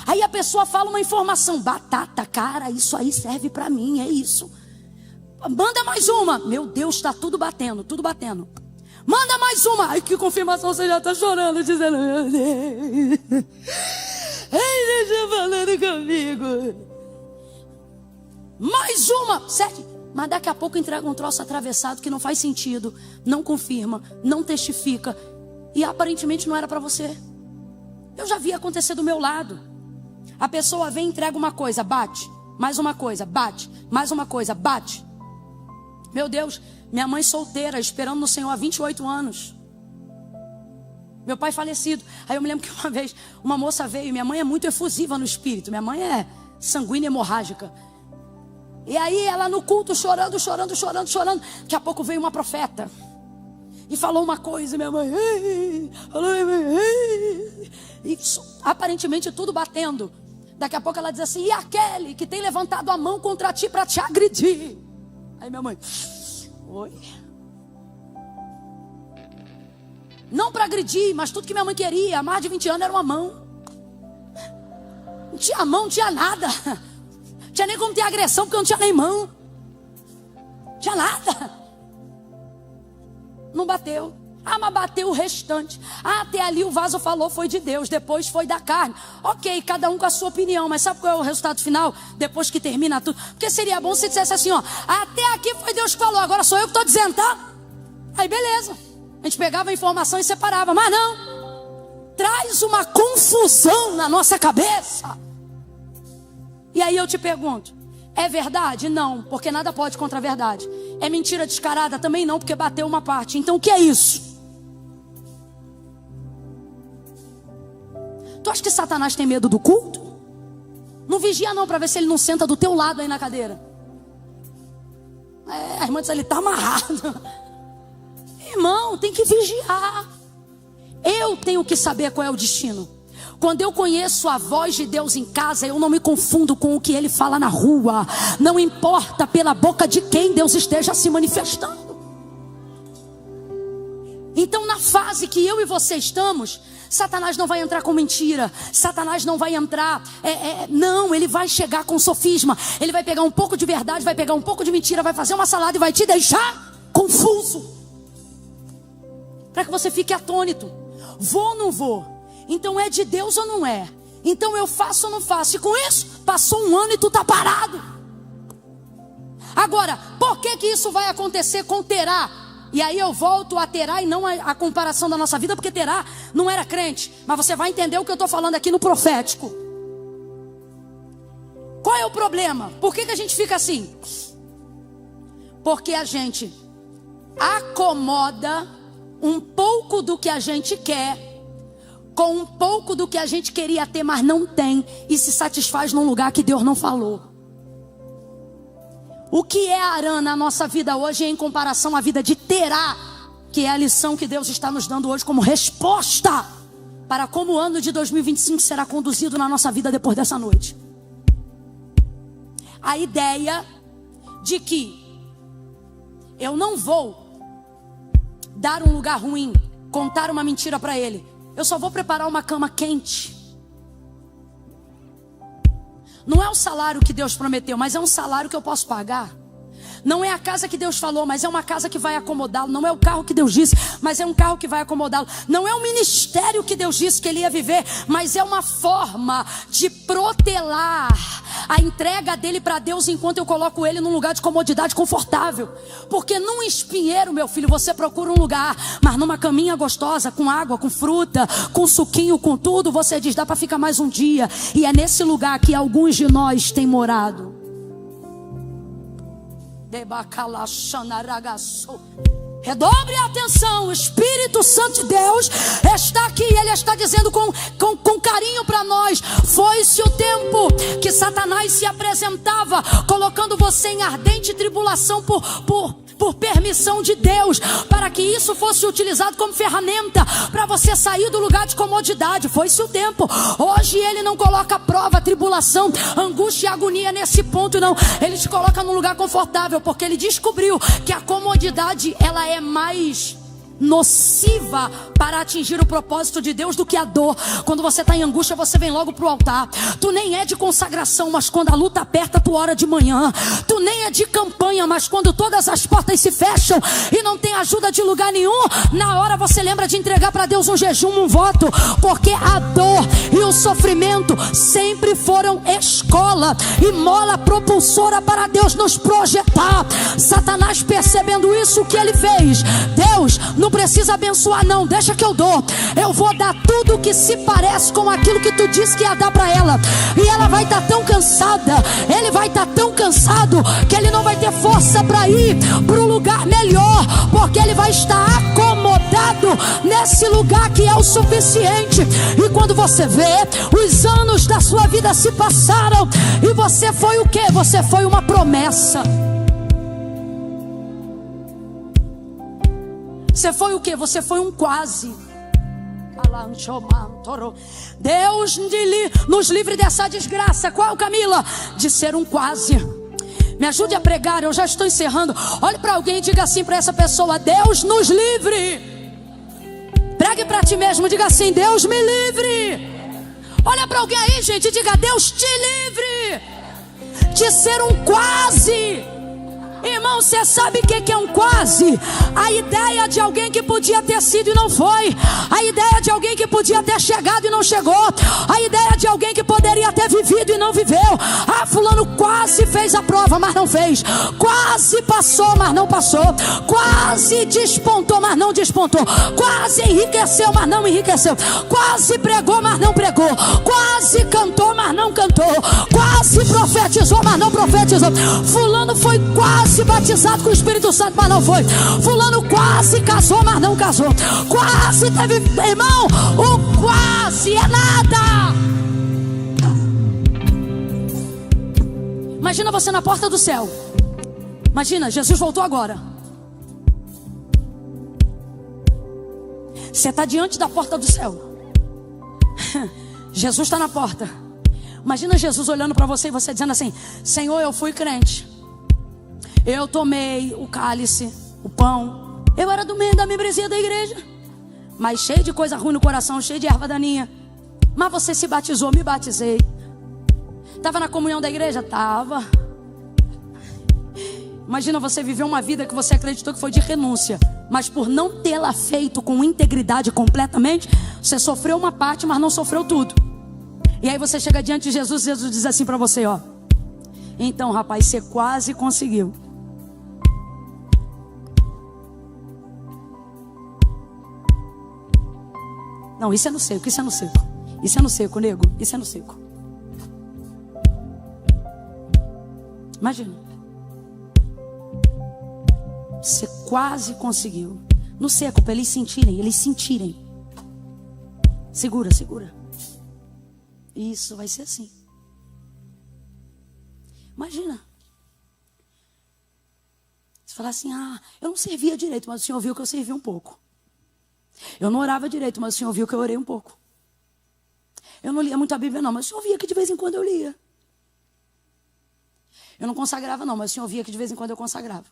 Aí a pessoa fala uma informação. Batata, cara, isso aí serve pra mim, é isso. Manda mais uma. Meu Deus, está tudo batendo, tudo batendo. Manda mais uma. Ai, que confirmação, você já está chorando, dizendo, meu Deus. Ai, deixa falando comigo. Mais uma. Certo? Mas daqui a pouco entrega um troço atravessado que não faz sentido. Não confirma, não testifica. E aparentemente não era para você. Eu já vi acontecer do meu lado. A pessoa vem e entrega uma coisa, bate. Mais uma coisa, bate. Mais uma coisa, bate. Meu Deus, minha mãe solteira, esperando no Senhor há 28 anos. Meu pai falecido. Aí eu me lembro que uma vez uma moça veio. Minha mãe é muito efusiva no espírito. Minha mãe é sanguínea hemorrágica. E aí ela no culto chorando. Daqui a pouco veio uma profeta. E falou uma coisa, minha mãe. E aparentemente tudo batendo. Daqui a pouco ela diz assim: e aquele que tem levantado a mão contra ti para te agredir? Aí minha mãe: oi. Não para agredir, mas tudo que minha mãe queria há mais de 20 anos era uma mão. Não tinha mão, não tinha nada. Não tinha nem como ter agressão, porque eu não tinha nem mão. Não tinha nada. Não bateu. Ah, mas bateu o restante. Ah, até ali o vaso falou foi de Deus, depois foi da carne. Ok, cada um com a sua opinião. Mas sabe qual é o resultado final? Depois que termina tudo. Porque seria bom se dissesse assim, ó: até aqui foi Deus que falou, agora sou eu que estou dizendo, tá? Aí beleza. A gente pegava a informação e separava. Mas não. Traz uma confusão na nossa cabeça. E aí eu te pergunto: é verdade? Não, porque nada pode contra a verdade. É mentira descarada? Também não, porque bateu uma parte. Então o que é isso? Tu acha que Satanás tem medo do culto? Não vigia não, para ver se ele não senta do teu lado aí na cadeira. A irmã diz: ele está amarrado. Irmão, tem que vigiar. Eu tenho que saber qual é o destino. Quando eu conheço a voz de Deus em casa, eu não me confundo com o que Ele fala na rua. Não importa pela boca de quem Deus esteja se manifestando. Então na fase que eu e você estamos, Satanás não vai entrar com mentira. Satanás não vai entrar, não, ele vai chegar com sofisma. Ele vai pegar um pouco de verdade, vai pegar um pouco de mentira, vai fazer uma salada e vai te deixar confuso. Para que você fique atônito. Vou ou não vou? Então é de Deus ou não é? Então eu faço ou não faço? E com isso, passou um ano e tu está parado. Agora, por que isso vai acontecer com Terá? E aí eu volto a Terá e não a comparação da nossa vida, porque Terá não era crente. Mas você vai entender o que eu estou falando aqui no profético. Qual é o problema? Por que a gente fica assim? Porque a gente acomoda um pouco do que a gente quer com um pouco do que a gente queria ter, mas não tem, e se satisfaz num lugar que Deus não falou. O que é Arã na nossa vida hoje em comparação à vida de Terá, que é a lição que Deus está nos dando hoje como resposta para como o ano de 2025 será conduzido na nossa vida depois dessa noite. A ideia de que eu não vou dar um lugar ruim, contar uma mentira para ele. Eu só vou preparar uma cama quente. Não é o salário que Deus prometeu, mas é um salário que eu posso pagar. Não é a casa que Deus falou, mas é uma casa que vai acomodá-lo. Não é o carro que Deus disse, mas é um carro que vai acomodá-lo. Não é o ministério que Deus disse que ele ia viver, mas é uma forma de protelar a entrega dele para Deus enquanto eu coloco ele num lugar de comodidade confortável. Porque num espinheiro, meu filho, você procura um lugar, mas numa caminha gostosa, com água, com fruta, com suquinho, com tudo, você diz, dá para ficar mais um dia. E é nesse lugar que alguns de nós têm morado. Redobre a atenção, o Espírito Santo de Deus está aqui, Ele está dizendo com carinho para nós. Foi-se o tempo que Satanás se apresentava, colocando você em ardente tribulação por permissão de Deus, para que isso fosse utilizado como ferramenta para você sair do lugar de comodidade. Foi-se o tempo. Hoje ele não coloca prova, tribulação, angústia e agonia nesse ponto, não. Ele te coloca num lugar confortável, porque ele descobriu que a comodidade, ela é mais nociva para atingir o propósito de Deus do que a dor. Quando você está em angústia, você vem logo para o altar. Tu nem é de consagração, mas quando a luta aperta, tu ora de manhã. Tu nem é de campanha, mas quando todas as portas se fecham e não tem ajuda de lugar nenhum, na hora você lembra de entregar para Deus um jejum, um voto. Porque a dor e o sofrimento sempre foram escola e mola propulsora para Deus nos projetar. Satanás, percebendo isso, o que ele fez? Deus, não precisa abençoar não, deixa que eu dou. Eu vou dar tudo que se parece com aquilo que tu disse que ia dar para ela. E ela vai estar tão cansada, ele vai estar tão cansado, que ele não vai ter força para ir para o lugar melhor, porque ele vai estar acomodado nesse lugar que é o suficiente. E quando você vê, os anos da sua vida se passaram, e você foi o quê? Você foi uma promessa. Você foi o quê? Você foi um quase. Deus nos livre dessa desgraça. Qual, Camila? De ser um quase. Me ajude a pregar, eu já estou encerrando. Olhe para alguém e diga assim para essa pessoa: Deus nos livre. Pregue para ti mesmo, diga assim: Deus me livre. Olha para alguém aí, gente, e diga: Deus te livre de ser um quase. Irmão, você sabe o que é um quase? A ideia de alguém que podia ter sido e não foi. A ideia de alguém que podia ter chegado e não chegou. A ideia de alguém que poderia ter vivido e não viveu. Ah, fulano quase fez a prova, mas não fez. Quase passou, mas não passou. Quase despontou, mas não despontou. Quase enriqueceu, mas não enriqueceu. Quase pregou, mas não pregou. Quase cantou, mas não cantou. Quase profetizou, mas não profetizou. Fulano foi quase batizado com o Espírito Santo, mas não foi. Fulano quase casou, mas não casou. Quase teve, irmão, o quase é nada. Imagina você na porta do céu. Imagina, Jesus voltou agora. Você está diante da porta do céu. Jesus está na porta. Imagina Jesus olhando para você e você dizendo assim: Senhor, eu fui crente. Eu tomei o cálice, o pão. Eu era do meio da membresia da igreja, mas cheio de coisa ruim no coração, cheio de erva daninha. Mas você se batizou, me batizei. Estava na comunhão da igreja? Estava. Imagina você viver uma vida que você acreditou que foi de renúncia, mas por não tê-la feito com integridade completamente, você sofreu uma parte, mas não sofreu tudo. E aí você chega diante de Jesus e Jesus diz assim para você, ó: então, rapaz, você quase conseguiu. Não, isso é no seco, isso é no seco. Isso é no seco, nego, isso é no seco. Imagina. Você quase conseguiu. No seco, para eles sentirem. Segura, segura. Isso vai ser assim. Imagina. Você falar assim: ah, eu não servia direito, mas o Senhor viu que eu servi um pouco. Eu não orava direito, mas o Senhor viu que eu orei um pouco. Eu não lia muito a Bíblia não, mas o senhor via que de vez em quando eu lia. Eu não consagrava não, mas o senhor via que de vez em quando eu consagrava.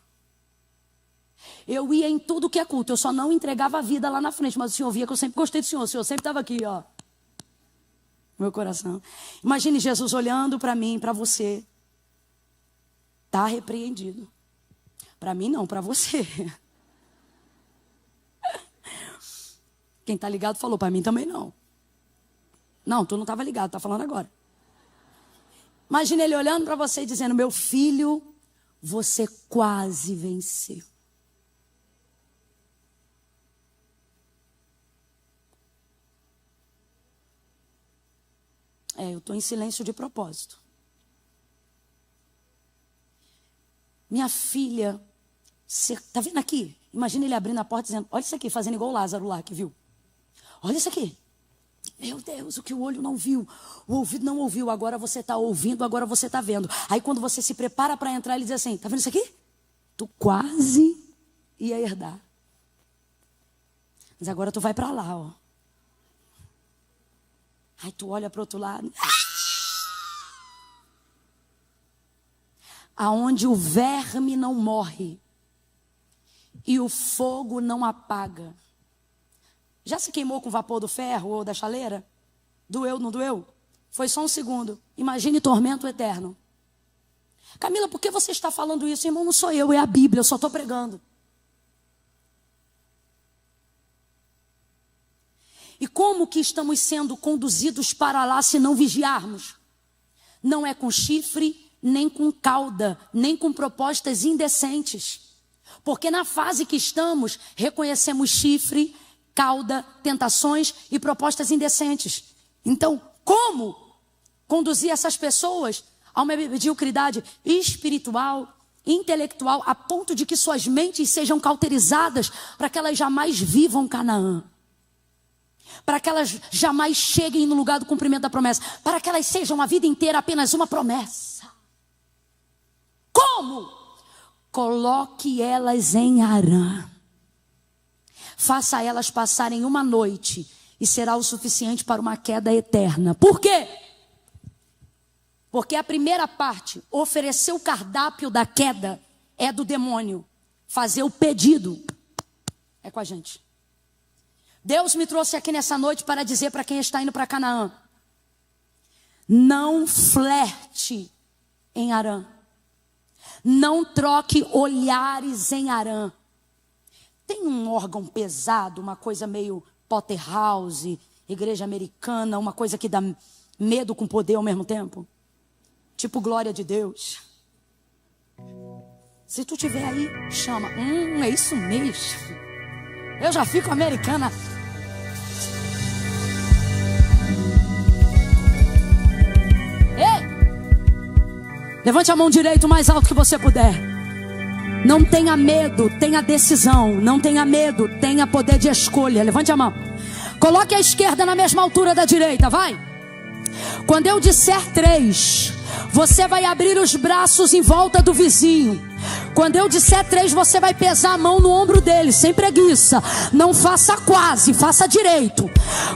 Eu ia em tudo que é culto, eu só não entregava a vida lá na frente, mas o senhor via que eu sempre gostei do senhor. O senhor sempre estava aqui, ó. Meu coração. Imagine Jesus olhando para mim, para você. Tá repreendido. Para mim não, para você. Quem tá ligado falou, para mim também não. Não, tu não estava ligado, tá falando agora. Imagine ele olhando para você e dizendo, meu filho, você quase venceu. Eu estou em silêncio de propósito. Minha filha, você tá vendo aqui? Imagina ele abrindo a porta dizendo, olha isso aqui, fazendo igual o Lázaro lá que viu. Olha isso aqui. Meu Deus, o que o olho não viu, o ouvido não ouviu, agora você está ouvindo, agora você está vendo. Aí quando você se prepara para entrar, ele diz assim, tá vendo isso aqui? Tu quase ia herdar. Mas agora tu vai para lá, ó. Aí tu olha para o outro lado. Aonde o verme não morre e o fogo não apaga. Já se queimou com o vapor do ferro ou da chaleira? Doeu, não doeu? Foi só um segundo. Imagine tormento eterno. Camila, por que você está falando isso? Irmão, não sou eu, é a Bíblia, eu só estou pregando. E como que estamos sendo conduzidos para lá se não vigiarmos? Não é com chifre, nem com cauda, nem com propostas indecentes. Porque na fase que estamos, reconhecemos chifre, cauda, tentações e propostas indecentes. Então, como conduzir essas pessoas a uma mediocridade espiritual, intelectual, a ponto de que suas mentes sejam cauterizadas para que elas jamais vivam Canaã? Para que elas jamais cheguem no lugar do cumprimento da promessa, para que elas sejam a vida inteira apenas uma promessa. Como? Coloque elas em Arã. Faça elas passarem uma noite e será o suficiente para uma queda eterna. Por quê? Porque a primeira parte, oferecer o cardápio da queda, é do demônio. Fazer o pedido é com a gente. Deus me trouxe aqui nessa noite para dizer para quem está indo para Canaã: não flerte em Arã. Não troque olhares em Arã. Tem um órgão pesado, uma coisa meio Potterhouse, igreja americana, uma coisa que dá medo com poder ao mesmo tempo. Tipo glória de Deus. Se tu tiver aí, chama. É isso mesmo. Eu já fico americana. Ei! Levante a mão direita o mais alto que você puder. Não tenha medo, tenha decisão. Não tenha medo, tenha poder de escolha. Levante a mão. Coloque a esquerda na mesma altura da direita, vai. Quando eu disser 3, você vai abrir os braços em volta do vizinho. Quando eu disser 3, você vai pesar a mão no ombro dele, sem preguiça. Não faça quase, faça direito.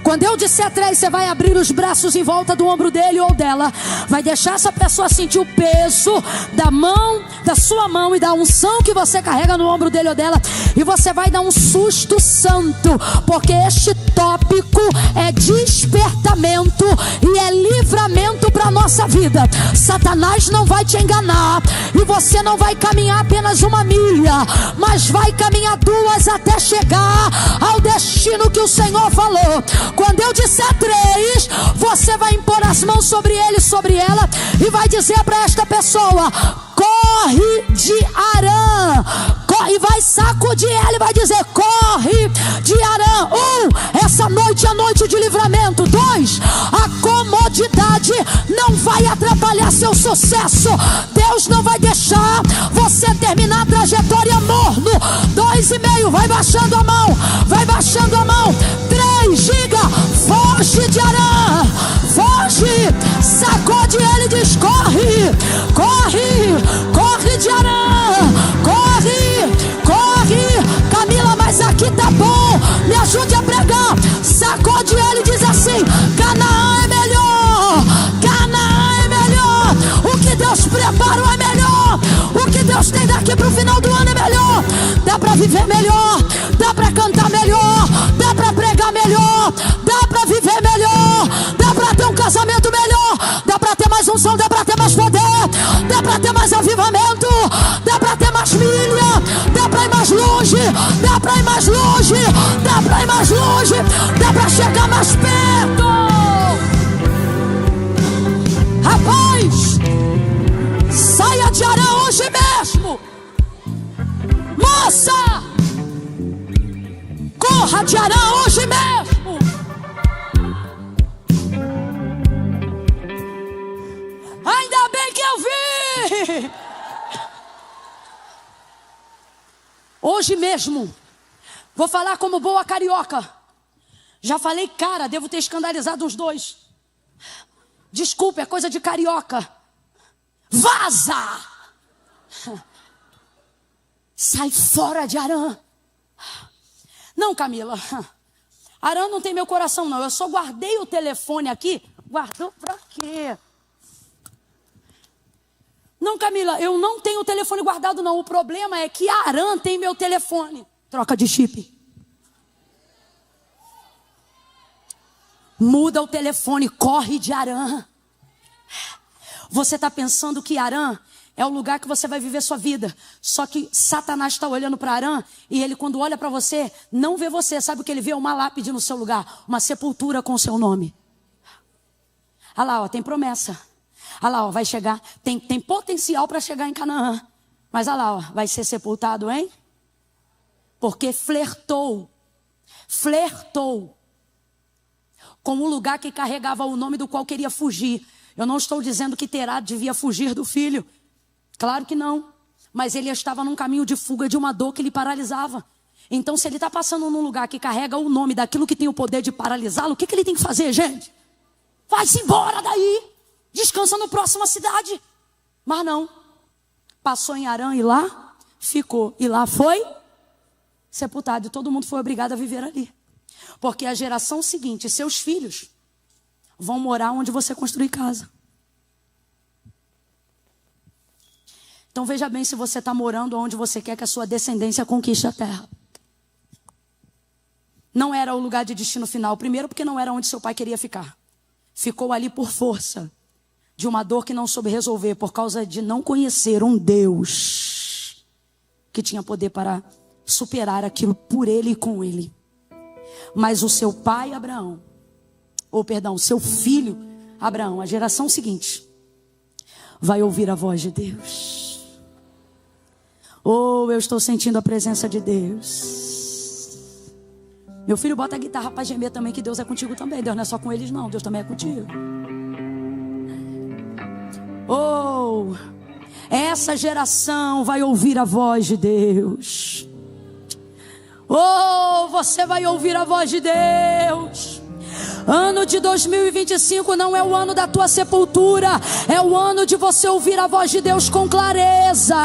Quando eu disser 3, você vai abrir os braços em volta do ombro dele ou dela. Vai deixar essa pessoa sentir o peso da mão, da sua mão e da unção que você carrega no ombro dele ou dela. E você vai dar um susto santo, porque este tópico é despertamento e é livramento para a nossa vida. Satanás não vai te enganar e você não vai caminhar apenas 1 milha, mas vai caminhar 2 até chegar ao destino que o Senhor falou. Quando eu disser 3, você vai impor as mãos sobre ele, sobre ela, e vai dizer para esta pessoa: corre de Arã. E vai sacudir ela e vai dizer: corre de Arã. 1, essa noite é a noite de livramento. 2, a comodidade não vai atrapalhar seu sucesso. Deus não vai deixar você terminar a trajetória morno. 2,5, vai baixando a mão, vai baixando a mão. 3, diga: foge de Arã, foge. Sacode ele e diz: corre, corre, corre de Arã, corre, corre. Camila, mas aqui tá bom, me ajude a pregar. Sacode ele e diz assim: Canaã é melhor dá para viver melhor, dá para cantar melhor, dá para pregar melhor, dá para viver melhor, dá para ter um casamento melhor, dá para ter mais unção, dá para ter mais poder, dá para ter mais avivamento, dá para ter mais milha, dá para ir mais longe, dá para ir mais longe, dá para ir mais longe, dá para chegar mais perto. Rapaz, saia de Arã hoje mesmo. Moça, corra de Arã hoje mesmo. Ainda bem que eu vi. Hoje mesmo. Vou falar como boa carioca. Já falei cara, devo ter escandalizado uns dois. Desculpa, é coisa de carioca. Vaza! Sai fora de Arã. Não, Camila. Arã não tem meu coração, não. Eu só guardei o telefone aqui. Guardou pra quê? Não, Camila, eu não tenho o telefone guardado, não. O problema é que Arã tem meu telefone. Troca de chip. Muda o telefone, corre de Arã. Você está pensando que Arã é o lugar que você vai viver sua vida. Só que Satanás está olhando para Arã e ele, quando olha para você, não vê você. Sabe o que ele vê? Uma lápide no seu lugar, uma sepultura com o seu nome. Olha lá, ó, tem promessa. Olha lá, ó, vai chegar, tem potencial para chegar em Canaã. Mas olha lá, ó, vai ser sepultado, hein? Porque flertou com um lugar que carregava o nome do qual queria fugir. Eu não estou dizendo que Terá devia fugir do filho. Claro que não. Mas ele estava num caminho de fuga de uma dor que lhe paralisava. Então, se ele está passando num lugar que carrega o nome daquilo que tem o poder de paralisá-lo, o que ele tem que fazer, gente? Vai-se embora daí. Descansa no próxima cidade. Mas não. Passou em Arã e lá ficou. E lá foi sepultado. E todo mundo foi obrigado a viver ali. Porque a geração seguinte, seus filhos, vão morar onde você construir casa. Então veja bem se você está morando onde você quer que a sua descendência conquiste a terra. Não era o lugar de destino final. Primeiro porque não era onde seu pai queria ficar. Ficou ali por força de uma dor que não soube resolver, por causa de não conhecer um Deus que tinha poder para superar aquilo por ele e com ele. Mas o seu pai Abraão, seu filho Abraão, a geração seguinte, vai ouvir a voz de Deus. Oh, eu estou sentindo a presença de Deus. Meu filho, bota a guitarra para gemer também, que Deus é contigo também. Deus não é só com eles não, Deus também é contigo. Oh, essa geração vai ouvir a voz de Deus. Oh, você vai ouvir a voz de Deus. Ano de 2025 não é o ano da tua sepultura, é o ano de você ouvir a voz de Deus com clareza.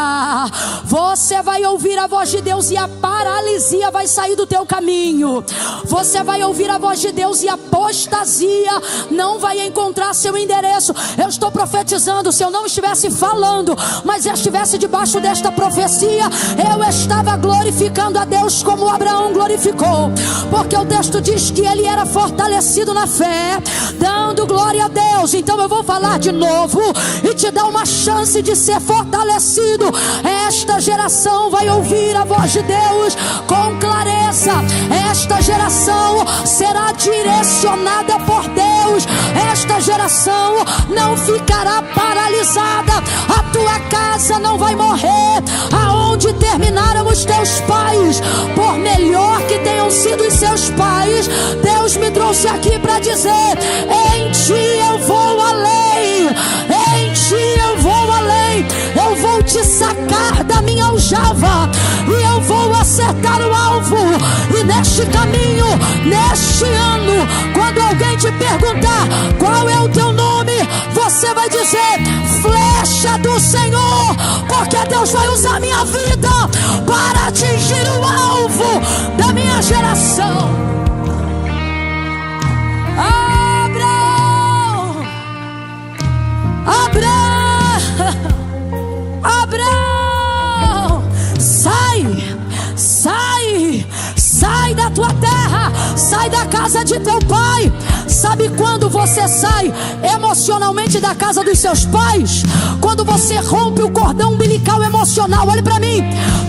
Você vai ouvir a voz de Deus e a paralisia vai sair do teu caminho. Você vai ouvir a voz de Deus e a apostasia não vai encontrar seu endereço. Eu estou profetizando, se eu não estivesse falando, mas eu estivesse debaixo desta profecia, eu estava glorificando a Deus como Abraão glorificou. Porque o texto diz que ele era fortalecido na fé, dando glória a Deus. Então eu vou falar de novo e te dar uma chance de ser fortalecido. Esta geração vai ouvir a voz de Deus com clareza. Esta geração será direcionada por Deus. Esta geração não ficará paralisada. A tua casa não vai morrer. Aonde terminaram os teus pais, por melhor que tenham sido os seus pais, Deus me trouxe aqui para dizer: em ti eu vou além, em ti eu vou além. Eu vou te sacar da minha aljava e eu vou acertar o alvo. E neste caminho, neste ano, quando alguém te perguntar qual é o teu nome, você vai dizer: flecha do Senhor, porque Deus vai usar minha vida para atingir o alvo da minha geração. Abraão, casa de teu pai. Sabe quando você sai emocionalmente da casa dos seus pais? Quando você rompe o cordão umbilical emocional. Olhe para mim.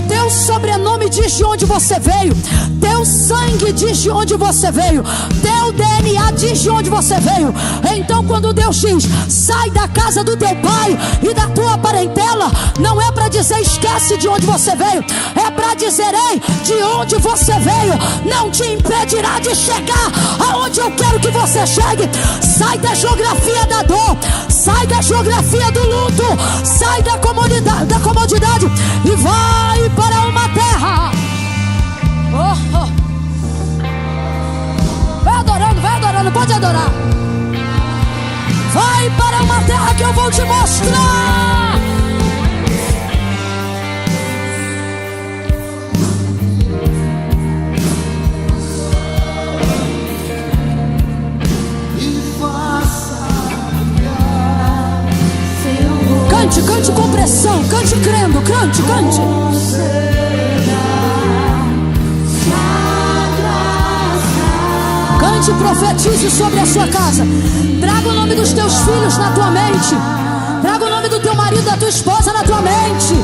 Teu sobrenome diz de onde você veio. Teu sangue diz de onde você veio. Teu DNA diz de onde você veio. Então quando Deus diz, sai da casa do teu pai e da tua parentela, não é para dizer esquece de onde você veio. É para dizer, ei, de onde você veio não te impedirá de chegar aonde eu quero que você chegue. Sai da geografia da dor. Sai da geografia do luto. Sai da comodidade e vai para uma terra. Vai adorando, pode adorar. Vai para uma terra que eu vou te mostrar. Cante com pressão, cante crendo, cante. Cante e profetize sobre a sua casa. Traga o nome dos teus filhos na tua mente. Traga o nome do teu marido, da tua esposa na tua mente.